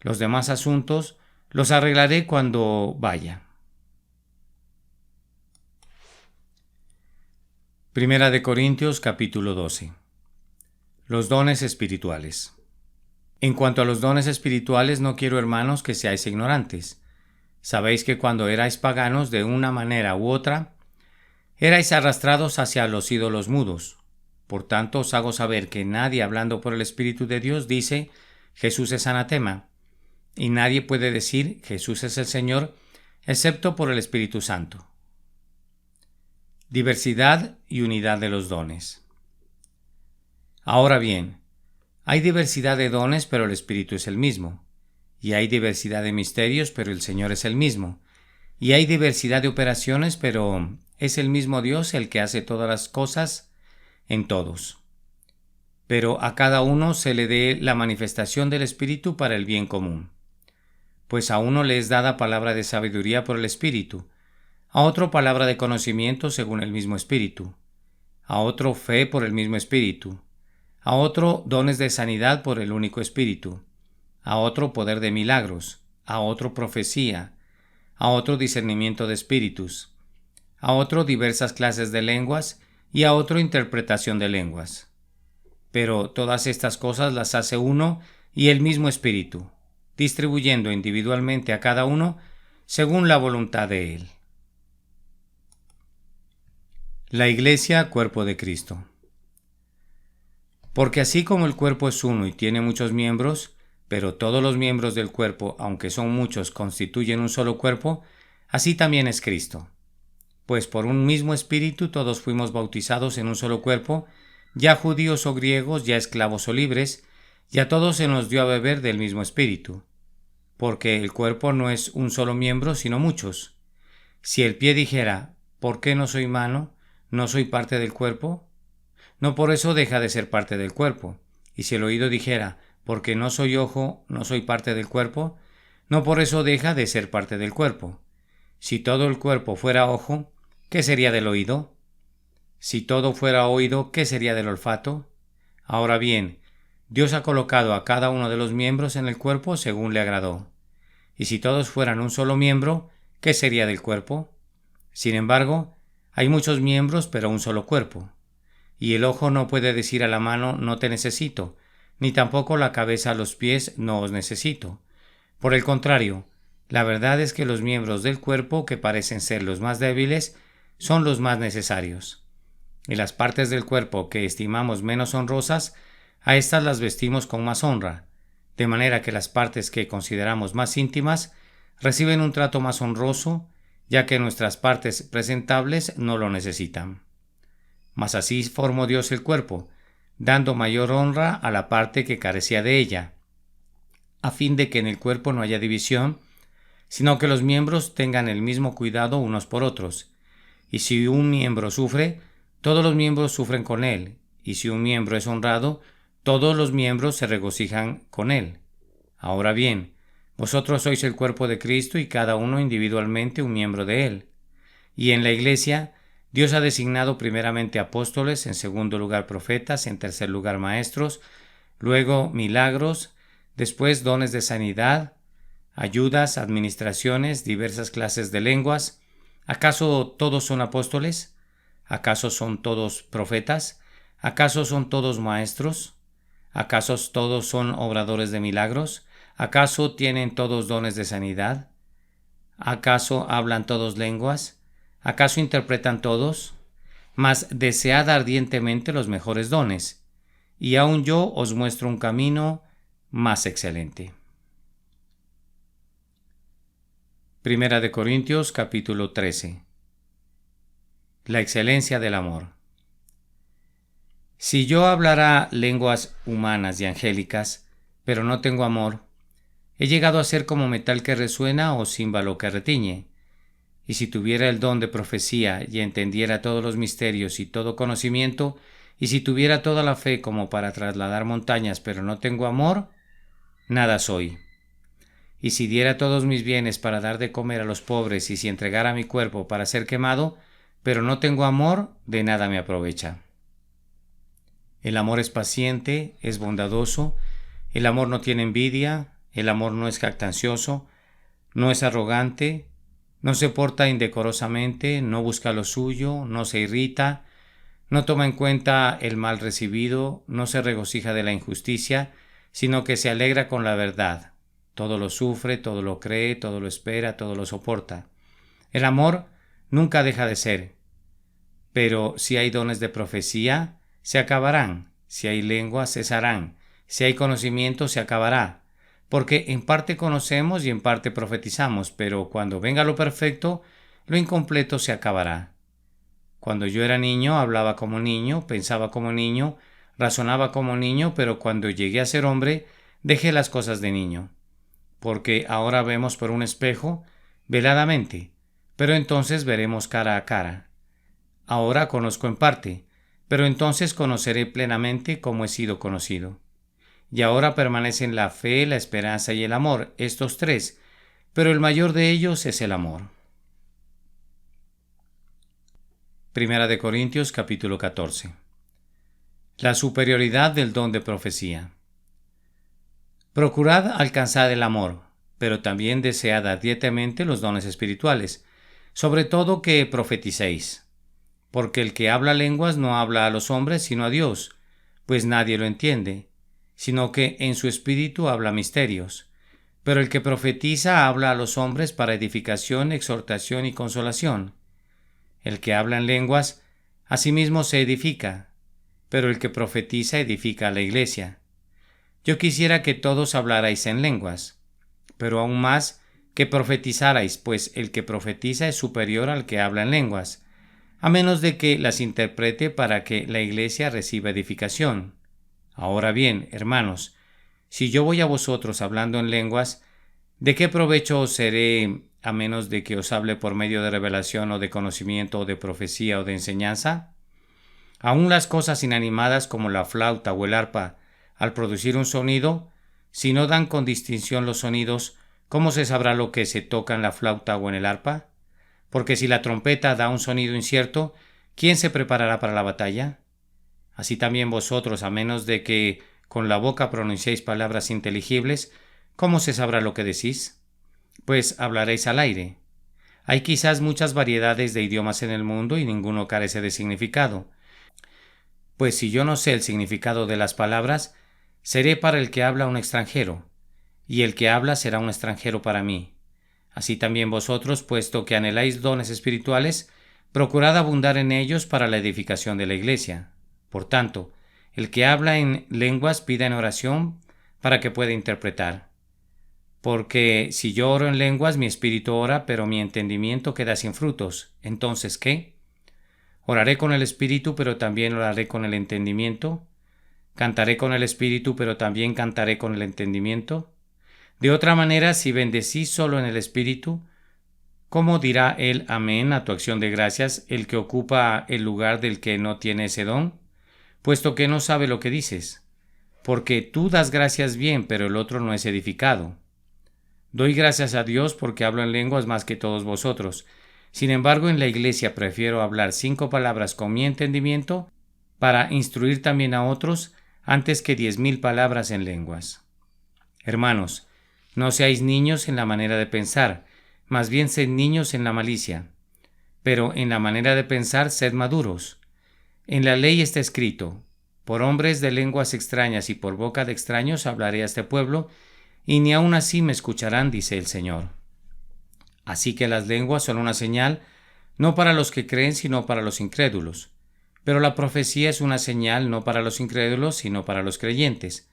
Speaker 1: Los demás asuntos los arreglaré cuando vaya. Primera de Corintios capítulo 12. Los dones espirituales. En cuanto a los dones espirituales, no quiero, hermanos, que seáis ignorantes. Sabéis que cuando erais paganos, de una manera u otra, erais arrastrados hacia los ídolos mudos. Por tanto, os hago saber que nadie, hablando por el Espíritu de Dios, dice Jesús es anatema, y nadie puede decir Jesús es el Señor, excepto por el Espíritu Santo. Diversidad y unidad de los dones. Ahora bien, hay diversidad de dones, pero el Espíritu es el mismo. Y hay diversidad de misterios, pero el Señor es el mismo. Y hay diversidad de operaciones, pero es el mismo Dios el que hace todas las cosas en todos. Pero a cada uno se le dé la manifestación del Espíritu para el bien común. Pues a uno le es dada palabra de sabiduría por el Espíritu, a otro palabra de conocimiento según el mismo Espíritu, a otro fe por el mismo Espíritu, a otro dones de sanidad por el único Espíritu, a otro poder de milagros, a otro profecía, a otro discernimiento de espíritus, a otro diversas clases de lenguas y a otro interpretación de lenguas. Pero todas estas cosas las hace uno y el mismo Espíritu, distribuyendo individualmente a cada uno según la voluntad de Él. La Iglesia, cuerpo de Cristo. Porque así como el cuerpo es uno y tiene muchos miembros, pero todos los miembros del cuerpo, aunque son muchos, constituyen un solo cuerpo, así también es Cristo. Pues por un mismo Espíritu todos fuimos bautizados en un solo cuerpo, ya judíos o griegos, ya esclavos o libres, y a todos se nos dio a beber del mismo Espíritu. Porque el cuerpo no es un solo miembro, sino muchos. Si el pie dijera, ¿por qué no soy mano? ¿No soy parte del cuerpo? No por eso deja de ser parte del cuerpo. Y si el oído dijera, porque no soy ojo, no soy parte del cuerpo, no por eso deja de ser parte del cuerpo. Si todo el cuerpo fuera ojo, ¿qué sería del oído? Si todo fuera oído, ¿qué sería del olfato? Ahora bien, Dios ha colocado a cada uno de los miembros en el cuerpo según le agradó. Y si todos fueran un solo miembro, ¿qué sería del cuerpo? Sin embargo, hay muchos miembros, pero un solo cuerpo. Y el ojo no puede decir a la mano, no te necesito, ni tampoco la cabeza a los pies, no os necesito. Por el contrario, la verdad es que los miembros del cuerpo, que parecen ser los más débiles, son los más necesarios. Y las partes del cuerpo que estimamos menos honrosas, a estas las vestimos con más honra, de manera que las partes que consideramos más íntimas reciben un trato más honroso, ya que nuestras partes presentables no lo necesitan. Mas así formó Dios el cuerpo, dando mayor honra a la parte que carecía de ella, a fin de que en el cuerpo no haya división, sino que los miembros tengan el mismo cuidado unos por otros. Y si un miembro sufre, todos los miembros sufren con él, y si un miembro es honrado, todos los miembros se regocijan con él. Ahora bien, vosotros sois el cuerpo de Cristo y cada uno individualmente un miembro de él. Y en la Iglesia, Dios ha designado primeramente apóstoles, en segundo lugar profetas, en tercer lugar maestros, luego milagros, después dones de sanidad, ayudas, administraciones, diversas clases de lenguas. ¿Acaso todos son apóstoles? ¿Acaso son todos profetas? ¿Acaso son todos maestros? ¿Acaso todos son obradores de milagros? ¿Acaso tienen todos dones de sanidad? ¿Acaso hablan todos lenguas? ¿Acaso interpretan todos? Mas desead ardientemente los mejores dones, y aun yo os muestro un camino más excelente. Primera de Corintios capítulo 13. La excelencia del amor. Si yo hablara lenguas humanas y angélicas, pero no tengo amor, he llegado a ser como metal que resuena o címbalo que retiñe. Y si tuviera el don de profecía y entendiera todos los misterios y todo conocimiento, y si tuviera toda la fe como para trasladar montañas, pero no tengo amor, nada soy. Y si diera todos mis bienes para dar de comer a los pobres, y si entregara mi cuerpo para ser quemado, pero no tengo amor, de nada me aprovecha. El amor es paciente, es bondadoso, el amor no tiene envidia, el amor no es jactancioso, no es arrogante, no se porta indecorosamente, no busca lo suyo, no se irrita, no toma en cuenta el mal recibido, no se regocija de la injusticia, sino que se alegra con la verdad. Todo lo sufre, todo lo cree, todo lo espera, todo lo soporta. El amor nunca deja de ser. Pero si hay dones de profecía, se acabarán. Si hay lenguas, cesarán. Si hay conocimiento, se acabará. Porque en parte conocemos y en parte profetizamos, pero cuando venga lo perfecto, lo incompleto se acabará. Cuando yo era niño, hablaba como niño, pensaba como niño, razonaba como niño, pero cuando llegué a ser hombre, dejé las cosas de niño. Porque ahora vemos por un espejo, veladamente, pero entonces veremos cara a cara. Ahora conozco en parte, pero entonces conoceré plenamente como he sido conocido. Y ahora permanecen la fe, la esperanza y el amor, estos tres, pero el mayor de ellos es el amor. Primera de Corintios capítulo 14. La superioridad del don de profecía. Procurad alcanzar el amor, pero también desead ardientemente los dones espirituales, sobre todo que profeticéis. Porque el que habla lenguas no habla a los hombres sino a Dios, pues nadie lo entiende, sino que en su espíritu habla misterios. Pero el que profetiza habla a los hombres para edificación, exhortación y consolación. El que habla en lenguas, a sí mismo se edifica, pero el que profetiza edifica a la iglesia. Yo quisiera que todos hablarais en lenguas, pero aún más que profetizarais, pues el que profetiza es superior al que habla en lenguas, a menos de que las interprete para que la iglesia reciba edificación. Ahora bien, hermanos, si yo voy a vosotros hablando en lenguas, ¿de qué provecho os seré a menos de que os hable por medio de revelación o de conocimiento o de profecía o de enseñanza? Aún las cosas inanimadas como la flauta o el arpa, al producir un sonido, si no dan con distinción los sonidos, ¿cómo se sabrá lo que se toca en la flauta o en el arpa? Porque si la trompeta da un sonido incierto, ¿quién se preparará para la batalla? Así también vosotros, a menos de que con la boca pronunciéis palabras inteligibles, ¿cómo se sabrá lo que decís? Pues hablaréis al aire. Hay quizás muchas variedades de idiomas en el mundo y ninguno carece de significado. Pues si yo no sé el significado de las palabras, seré para el que habla un extranjero, y el que habla será un extranjero para mí. Así también vosotros, puesto que anheláis dones espirituales, procurad abundar en ellos para la edificación de la iglesia. Por tanto, el que habla en lenguas pida en oración para que pueda interpretar. Porque si yo oro en lenguas, mi espíritu ora, pero mi entendimiento queda sin frutos. Entonces, ¿qué? Oraré con el espíritu, pero también oraré con el entendimiento. Cantaré con el espíritu, pero también cantaré con el entendimiento. De otra manera, si bendecís solo en el espíritu, ¿cómo dirá el amén a tu acción de gracias el que ocupa el lugar del que no tiene ese don? Puesto que no sabe lo que dices. Porque tú das gracias bien, pero el otro no es edificado. Doy gracias a Dios porque hablo en lenguas más que todos vosotros. Sin embargo, en la iglesia prefiero hablar 5 palabras con mi entendimiento para instruir también a otros antes que 10,000 palabras en lenguas. Hermanos, no seáis niños en la manera de pensar, más bien sed niños en la malicia. Pero en la manera de pensar sed maduros. En la ley está escrito: por hombres de lenguas extrañas y por boca de extraños hablaré a este pueblo, y ni aun así me escucharán, dice el Señor. Así que las lenguas son una señal, no para los que creen, sino para los incrédulos. Pero la profecía es una señal no para los incrédulos, sino para los creyentes.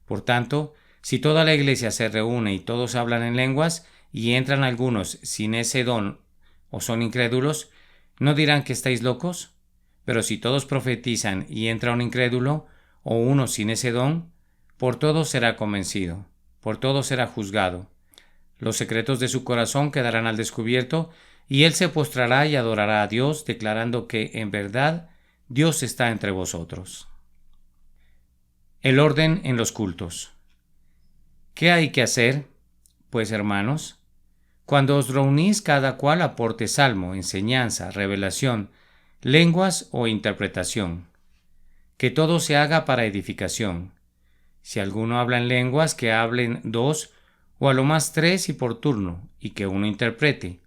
Speaker 1: Por tanto, si toda la iglesia se reúne y todos hablan en lenguas, y entran algunos sin ese don o son incrédulos, ¿no dirán que estáis locos? Pero si todos profetizan y entra un incrédulo, o uno sin ese don, por todos será convencido, por todos será juzgado. Los secretos de su corazón quedarán al descubierto, y él se postrará y adorará a Dios, declarando que, en verdad, Dios está entre vosotros. El orden en los cultos. ¿Qué hay que hacer, pues, hermanos? Cuando os reunís, cada cual aporte salmo, enseñanza, revelación, lenguas o interpretación. Que todo se haga para edificación. Si alguno habla en lenguas, que hablen dos o a lo más tres y por turno, y que uno interprete.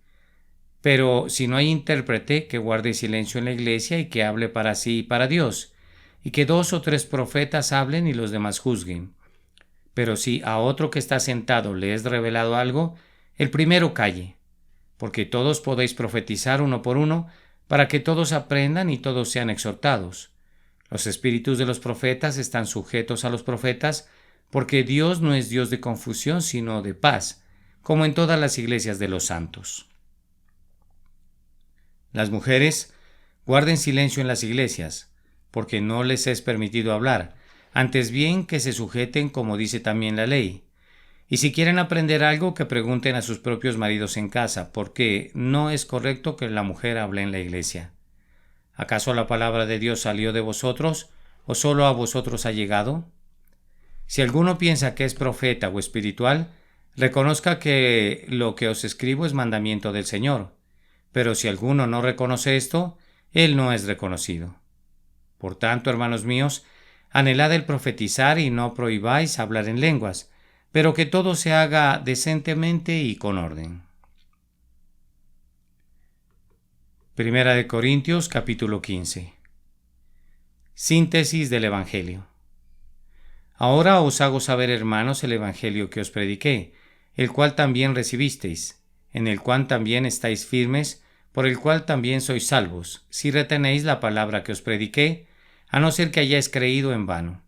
Speaker 1: Pero si no hay intérprete, que guarde silencio en la iglesia y que hable para sí y para Dios, y que 2 o 3 profetas hablen y los demás juzguen. Pero si a otro que está sentado le es revelado algo, el primero calle, porque todos podéis profetizar uno por uno, para que todos aprendan y todos sean exhortados. Los espíritus de los profetas están sujetos a los profetas, porque Dios no es Dios de confusión, sino de paz, como en todas las iglesias de los santos. Las mujeres guarden silencio en las iglesias, porque no les es permitido hablar, antes bien que se sujeten como dice también la ley. Y si quieren aprender algo, que pregunten a sus propios maridos en casa, porque no es correcto que la mujer hable en la iglesia. ¿Acaso la palabra de Dios salió de vosotros, o solo a vosotros ha llegado? Si alguno piensa que es profeta o espiritual, reconozca que lo que os escribo es mandamiento del Señor. Pero si alguno no reconoce esto, él no es reconocido. Por tanto, hermanos míos, anhelad el profetizar y no prohibáis hablar en lenguas, pero que todo se haga decentemente y con orden. Primera de Corintios, capítulo 15. Síntesis del Evangelio. Ahora os hago saber, hermanos, el Evangelio que os prediqué, el cual también recibisteis, en el cual también estáis firmes, por el cual también sois salvos, si retenéis la palabra que os prediqué, a no ser que hayáis creído en vano.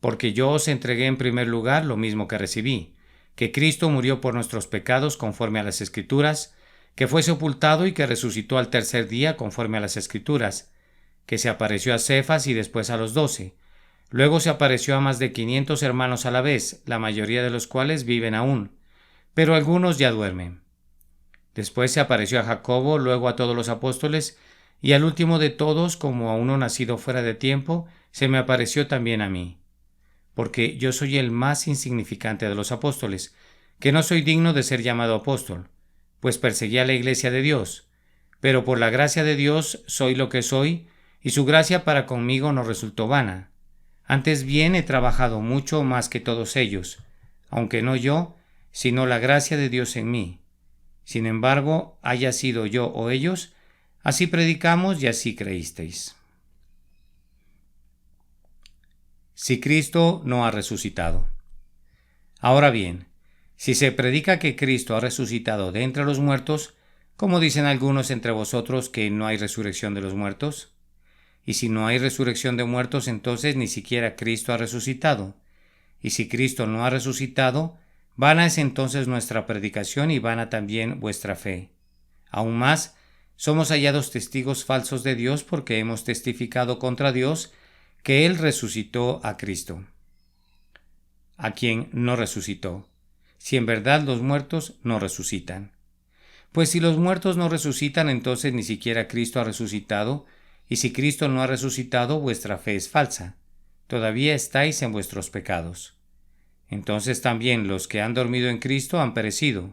Speaker 1: Porque yo os entregué en primer lugar lo mismo que recibí, que Cristo murió por nuestros pecados conforme a las Escrituras, que fue sepultado y que resucitó al tercer día conforme a las Escrituras, que se apareció a Cefas y después a los 12. Luego se apareció a más de 500 hermanos a la vez, la mayoría de los cuales viven aún, pero algunos ya duermen. Después se apareció a Jacobo, luego a todos los apóstoles, y al último de todos, como a uno nacido fuera de tiempo, se me apareció también a mí. Porque yo soy el más insignificante de los apóstoles, que no soy digno de ser llamado apóstol, pues perseguí a la iglesia de Dios. Pero por la gracia de Dios soy lo que soy, y su gracia para conmigo no resultó vana. Antes bien he trabajado mucho más que todos ellos, aunque no yo, sino la gracia de Dios en mí. Sin embargo, haya sido yo o ellos, así predicamos y así creísteis. Si Cristo no ha resucitado. Ahora bien, si se predica que Cristo ha resucitado de entre los muertos, ¿cómo dicen algunos entre vosotros que no hay resurrección de los muertos? Y si no hay resurrección de muertos, entonces ni siquiera Cristo ha resucitado. Y si Cristo no ha resucitado, vana es entonces nuestra predicación y vana también vuestra fe. Aún más, somos hallados testigos falsos de Dios porque hemos testificado contra Dios que Él resucitó a Cristo, a quien no resucitó, si en verdad los muertos no resucitan. Pues si los muertos no resucitan, entonces ni siquiera Cristo ha resucitado, y si Cristo no ha resucitado, vuestra fe es falsa. Todavía estáis en vuestros pecados. Entonces también los que han dormido en Cristo han perecido.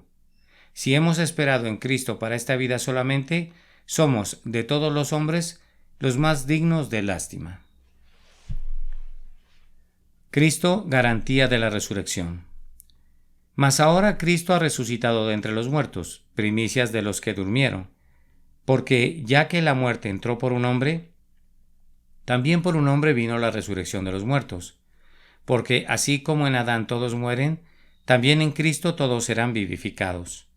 Speaker 1: Si hemos esperado en Cristo para esta vida solamente, somos, de todos los hombres, los más dignos de lástima. Cristo, garantía de la resurrección. Mas ahora Cristo ha resucitado de entre los muertos, primicias de los que durmieron. Porque ya que la muerte entró por un hombre, también por un hombre vino la resurrección de los muertos. Porque así como en Adán todos mueren, también en Cristo todos serán vivificados.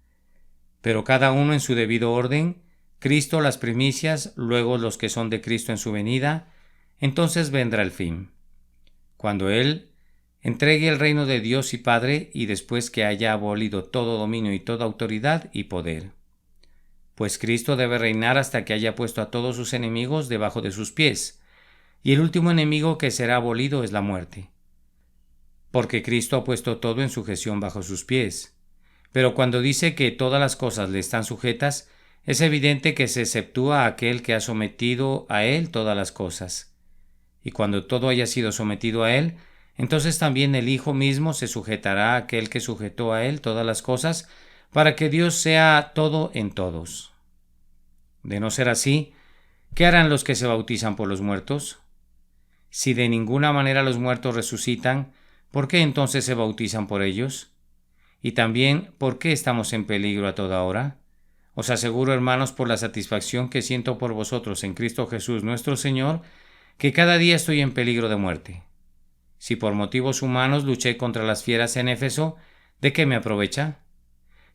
Speaker 1: Pero cada uno en su debido orden, Cristo las primicias, luego los que son de Cristo en su venida, entonces vendrá el fin, cuando Él entregue el reino de Dios y Padre, y después que haya abolido todo dominio y toda autoridad y poder. Pues Cristo debe reinar hasta que haya puesto a todos sus enemigos debajo de sus pies, y el último enemigo que será abolido es la muerte. Porque Cristo ha puesto todo en sujeción bajo sus pies. Pero cuando dice que todas las cosas le están sujetas, es evidente que se exceptúa a aquel que ha sometido a Él todas las cosas. Y cuando todo haya sido sometido a Él, entonces también el Hijo mismo se sujetará a aquel que sujetó a Él todas las cosas, para que Dios sea todo en todos. De no ser así, ¿qué harán los que se bautizan por los muertos? Si de ninguna manera los muertos resucitan, ¿por qué entonces se bautizan por ellos? Y también, ¿por qué estamos en peligro a toda hora? Os aseguro, hermanos, por la satisfacción que siento por vosotros en Cristo Jesús nuestro Señor, que cada día estoy en peligro de muerte. Si por motivos humanos luché contra las fieras en Éfeso, ¿de qué me aprovecha?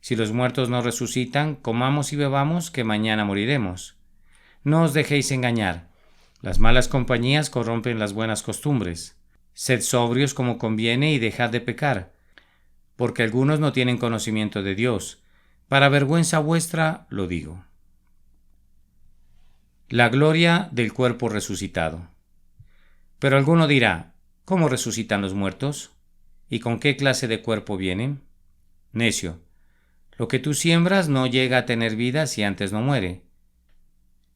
Speaker 1: Si los muertos no resucitan, comamos y bebamos, que mañana moriremos. No os dejéis engañar. Las malas compañías corrompen las buenas costumbres. Sed sobrios como conviene y dejad de pecar, porque algunos no tienen conocimiento de Dios. Para vergüenza vuestra lo digo. La gloria del cuerpo resucitado. Pero alguno dirá, ¿cómo resucitan los muertos? ¿Y con qué clase de cuerpo vienen? Necio, lo que tú siembras no llega a tener vida si antes no muere.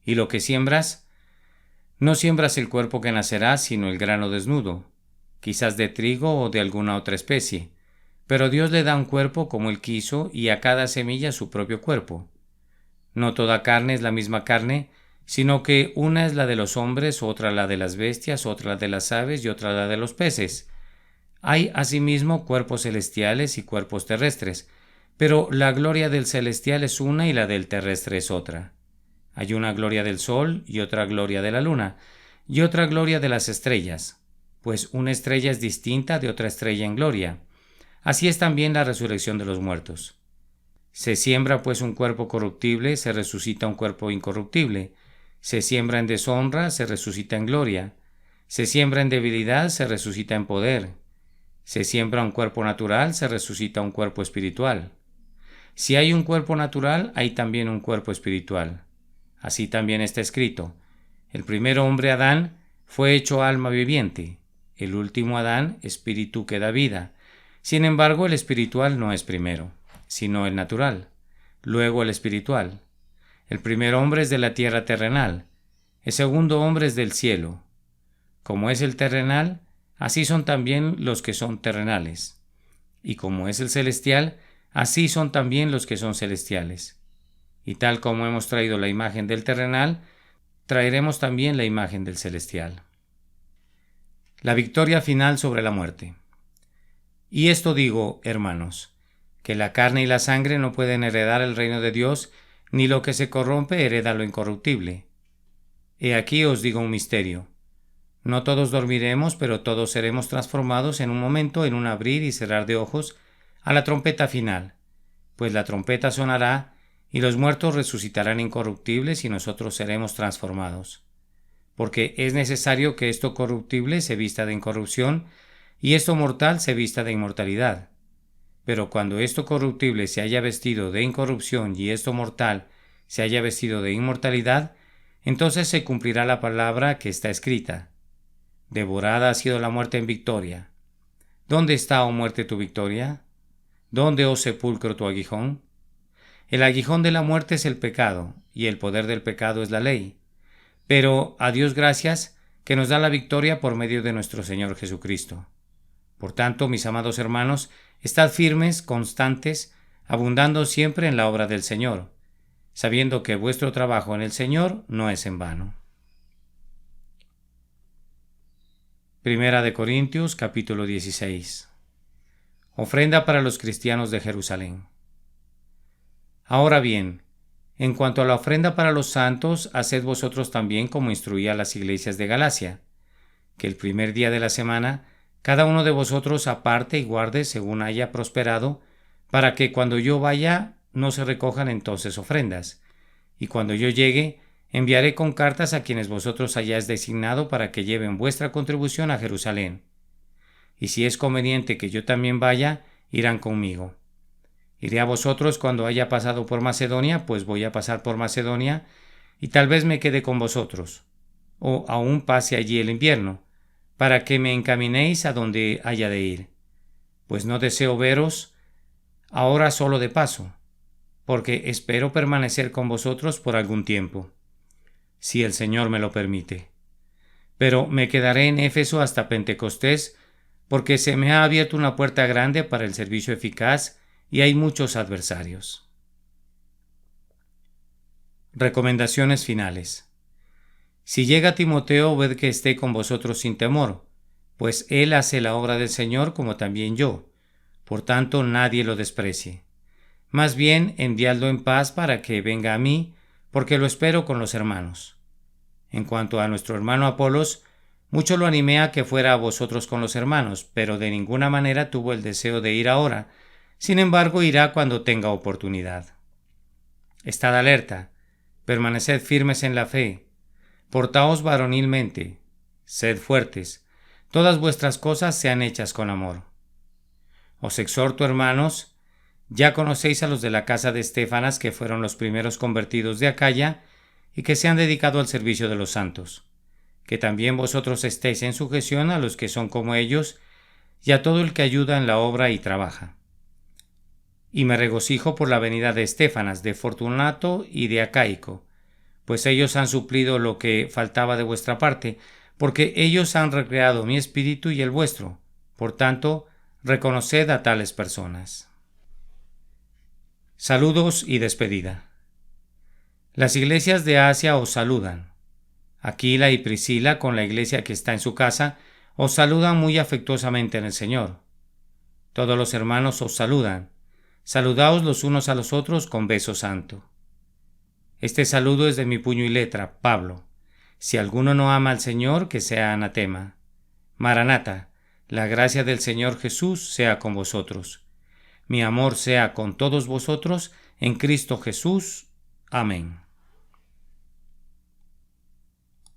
Speaker 1: Y lo que siembras, no siembras el cuerpo que nacerá, sino el grano desnudo, quizás de trigo o de alguna otra especie. Pero Dios le da un cuerpo como Él quiso y a cada semilla su propio cuerpo. No toda carne es la misma carne, sino que una es la de los hombres, otra la de las bestias, otra la de las aves y otra la de los peces. Hay asimismo cuerpos celestiales y cuerpos terrestres, pero la gloria del celestial es una y la del terrestre es otra. Hay una gloria del sol y otra gloria de la luna, y otra gloria de las estrellas, pues una estrella es distinta de otra estrella en gloria. Así es también la resurrección de los muertos. Se siembra pues un cuerpo corruptible, se resucita un cuerpo incorruptible. Se siembra en deshonra, se resucita en gloria. Se siembra en debilidad, se resucita en poder. Se siembra un cuerpo natural, se resucita un cuerpo espiritual. Si hay un cuerpo natural, hay también un cuerpo espiritual. Así también está escrito: el primer hombre Adán fue hecho alma viviente, el último Adán espíritu que da vida. Sin embargo, el espiritual no es primero, sino el natural, luego el espiritual. El primer hombre es de la tierra terrenal, el segundo hombre es del cielo. Como es el terrenal, así son también los que son terrenales. Y como es el celestial, así son también los que son celestiales. Y tal como hemos traído la imagen del terrenal, traeremos también la imagen del celestial. La victoria final sobre la muerte. Y esto digo, hermanos, que la carne y la sangre no pueden heredar el reino de Dios, ni lo que se corrompe hereda lo incorruptible. He aquí os digo un misterio. No todos dormiremos, pero todos seremos transformados en un momento, en un abrir y cerrar de ojos, a la trompeta final. Pues la trompeta sonará, y los muertos resucitarán incorruptibles y nosotros seremos transformados. Porque es necesario que esto corruptible se vista de incorrupción, y esto mortal se vista de inmortalidad. Pero cuando esto corruptible se haya vestido de incorrupción y esto mortal se haya vestido de inmortalidad, entonces se cumplirá la palabra que está escrita: devorada ha sido la muerte en victoria. ¿Dónde está, oh muerte, tu victoria? ¿Dónde, oh sepulcro, tu aguijón? El aguijón de la muerte es el pecado, y el poder del pecado es la ley. Pero a Dios gracias, que nos da la victoria por medio de nuestro Señor Jesucristo. Por tanto, mis amados hermanos, estad firmes, constantes, abundando siempre en la obra del Señor, sabiendo que vuestro trabajo en el Señor no es en vano. Primera de Corintios, capítulo 16. Ofrenda para los cristianos de Jerusalén. Ahora bien, en cuanto a la ofrenda para los santos, haced vosotros también como instruí a las iglesias de Galacia, que el primer día de la semana cada uno de vosotros aparte y guarde según haya prosperado, para que cuando yo vaya no se recojan entonces ofrendas. Y cuando yo llegue, enviaré con cartas a quienes vosotros hayáis designado para que lleven vuestra contribución a Jerusalén. Y si es conveniente que yo también vaya, irán conmigo. Iré a vosotros cuando haya pasado por Macedonia, pues voy a pasar por Macedonia, y tal vez me quede con vosotros, o aún pase allí el invierno, para que me encaminéis a donde haya de ir, pues no deseo veros ahora solo de paso, porque espero permanecer con vosotros por algún tiempo, si el Señor me lo permite. Pero me quedaré en Éfeso hasta Pentecostés, porque se me ha abierto una puerta grande para el servicio eficaz y hay muchos adversarios. Recomendaciones finales. Si llega Timoteo, ved que esté con vosotros sin temor, pues él hace la obra del Señor como también yo. Por tanto, nadie lo desprecie. Más bien, enviadlo en paz para que venga a mí, porque lo espero con los hermanos. En cuanto a nuestro hermano Apolos, mucho lo animé a que fuera a vosotros con los hermanos, pero de ninguna manera tuvo el deseo de ir ahora. Sin embargo, irá cuando tenga oportunidad. Estad alerta, permaneced firmes en la fe, portaos varonilmente, sed fuertes, todas vuestras cosas sean hechas con amor. Os exhorto, hermanos, ya conocéis a los de la casa de Estéfanas, que fueron los primeros convertidos de Acaya y que se han dedicado al servicio de los santos, que también vosotros estéis en sujeción a los que son como ellos y a todo el que ayuda en la obra y trabaja. Y me regocijo por la venida de Estéfanas, de Fortunato y de Acaico, pues ellos han suplido lo que faltaba de vuestra parte, porque ellos han recreado mi espíritu y el vuestro. Por tanto, reconoced a tales personas. Saludos y despedida. Las iglesias de Asia os saludan. Aquila y Priscila, con la iglesia que está en su casa, os saludan muy afectuosamente en el Señor. Todos los hermanos os saludan. Saludaos los unos a los otros con beso santo. Este saludo es de mi puño y letra, Pablo. Si alguno no ama al Señor, que sea anatema. Maranata, la gracia del Señor Jesús sea con vosotros. Mi amor sea con todos vosotros, en Cristo Jesús. Amén.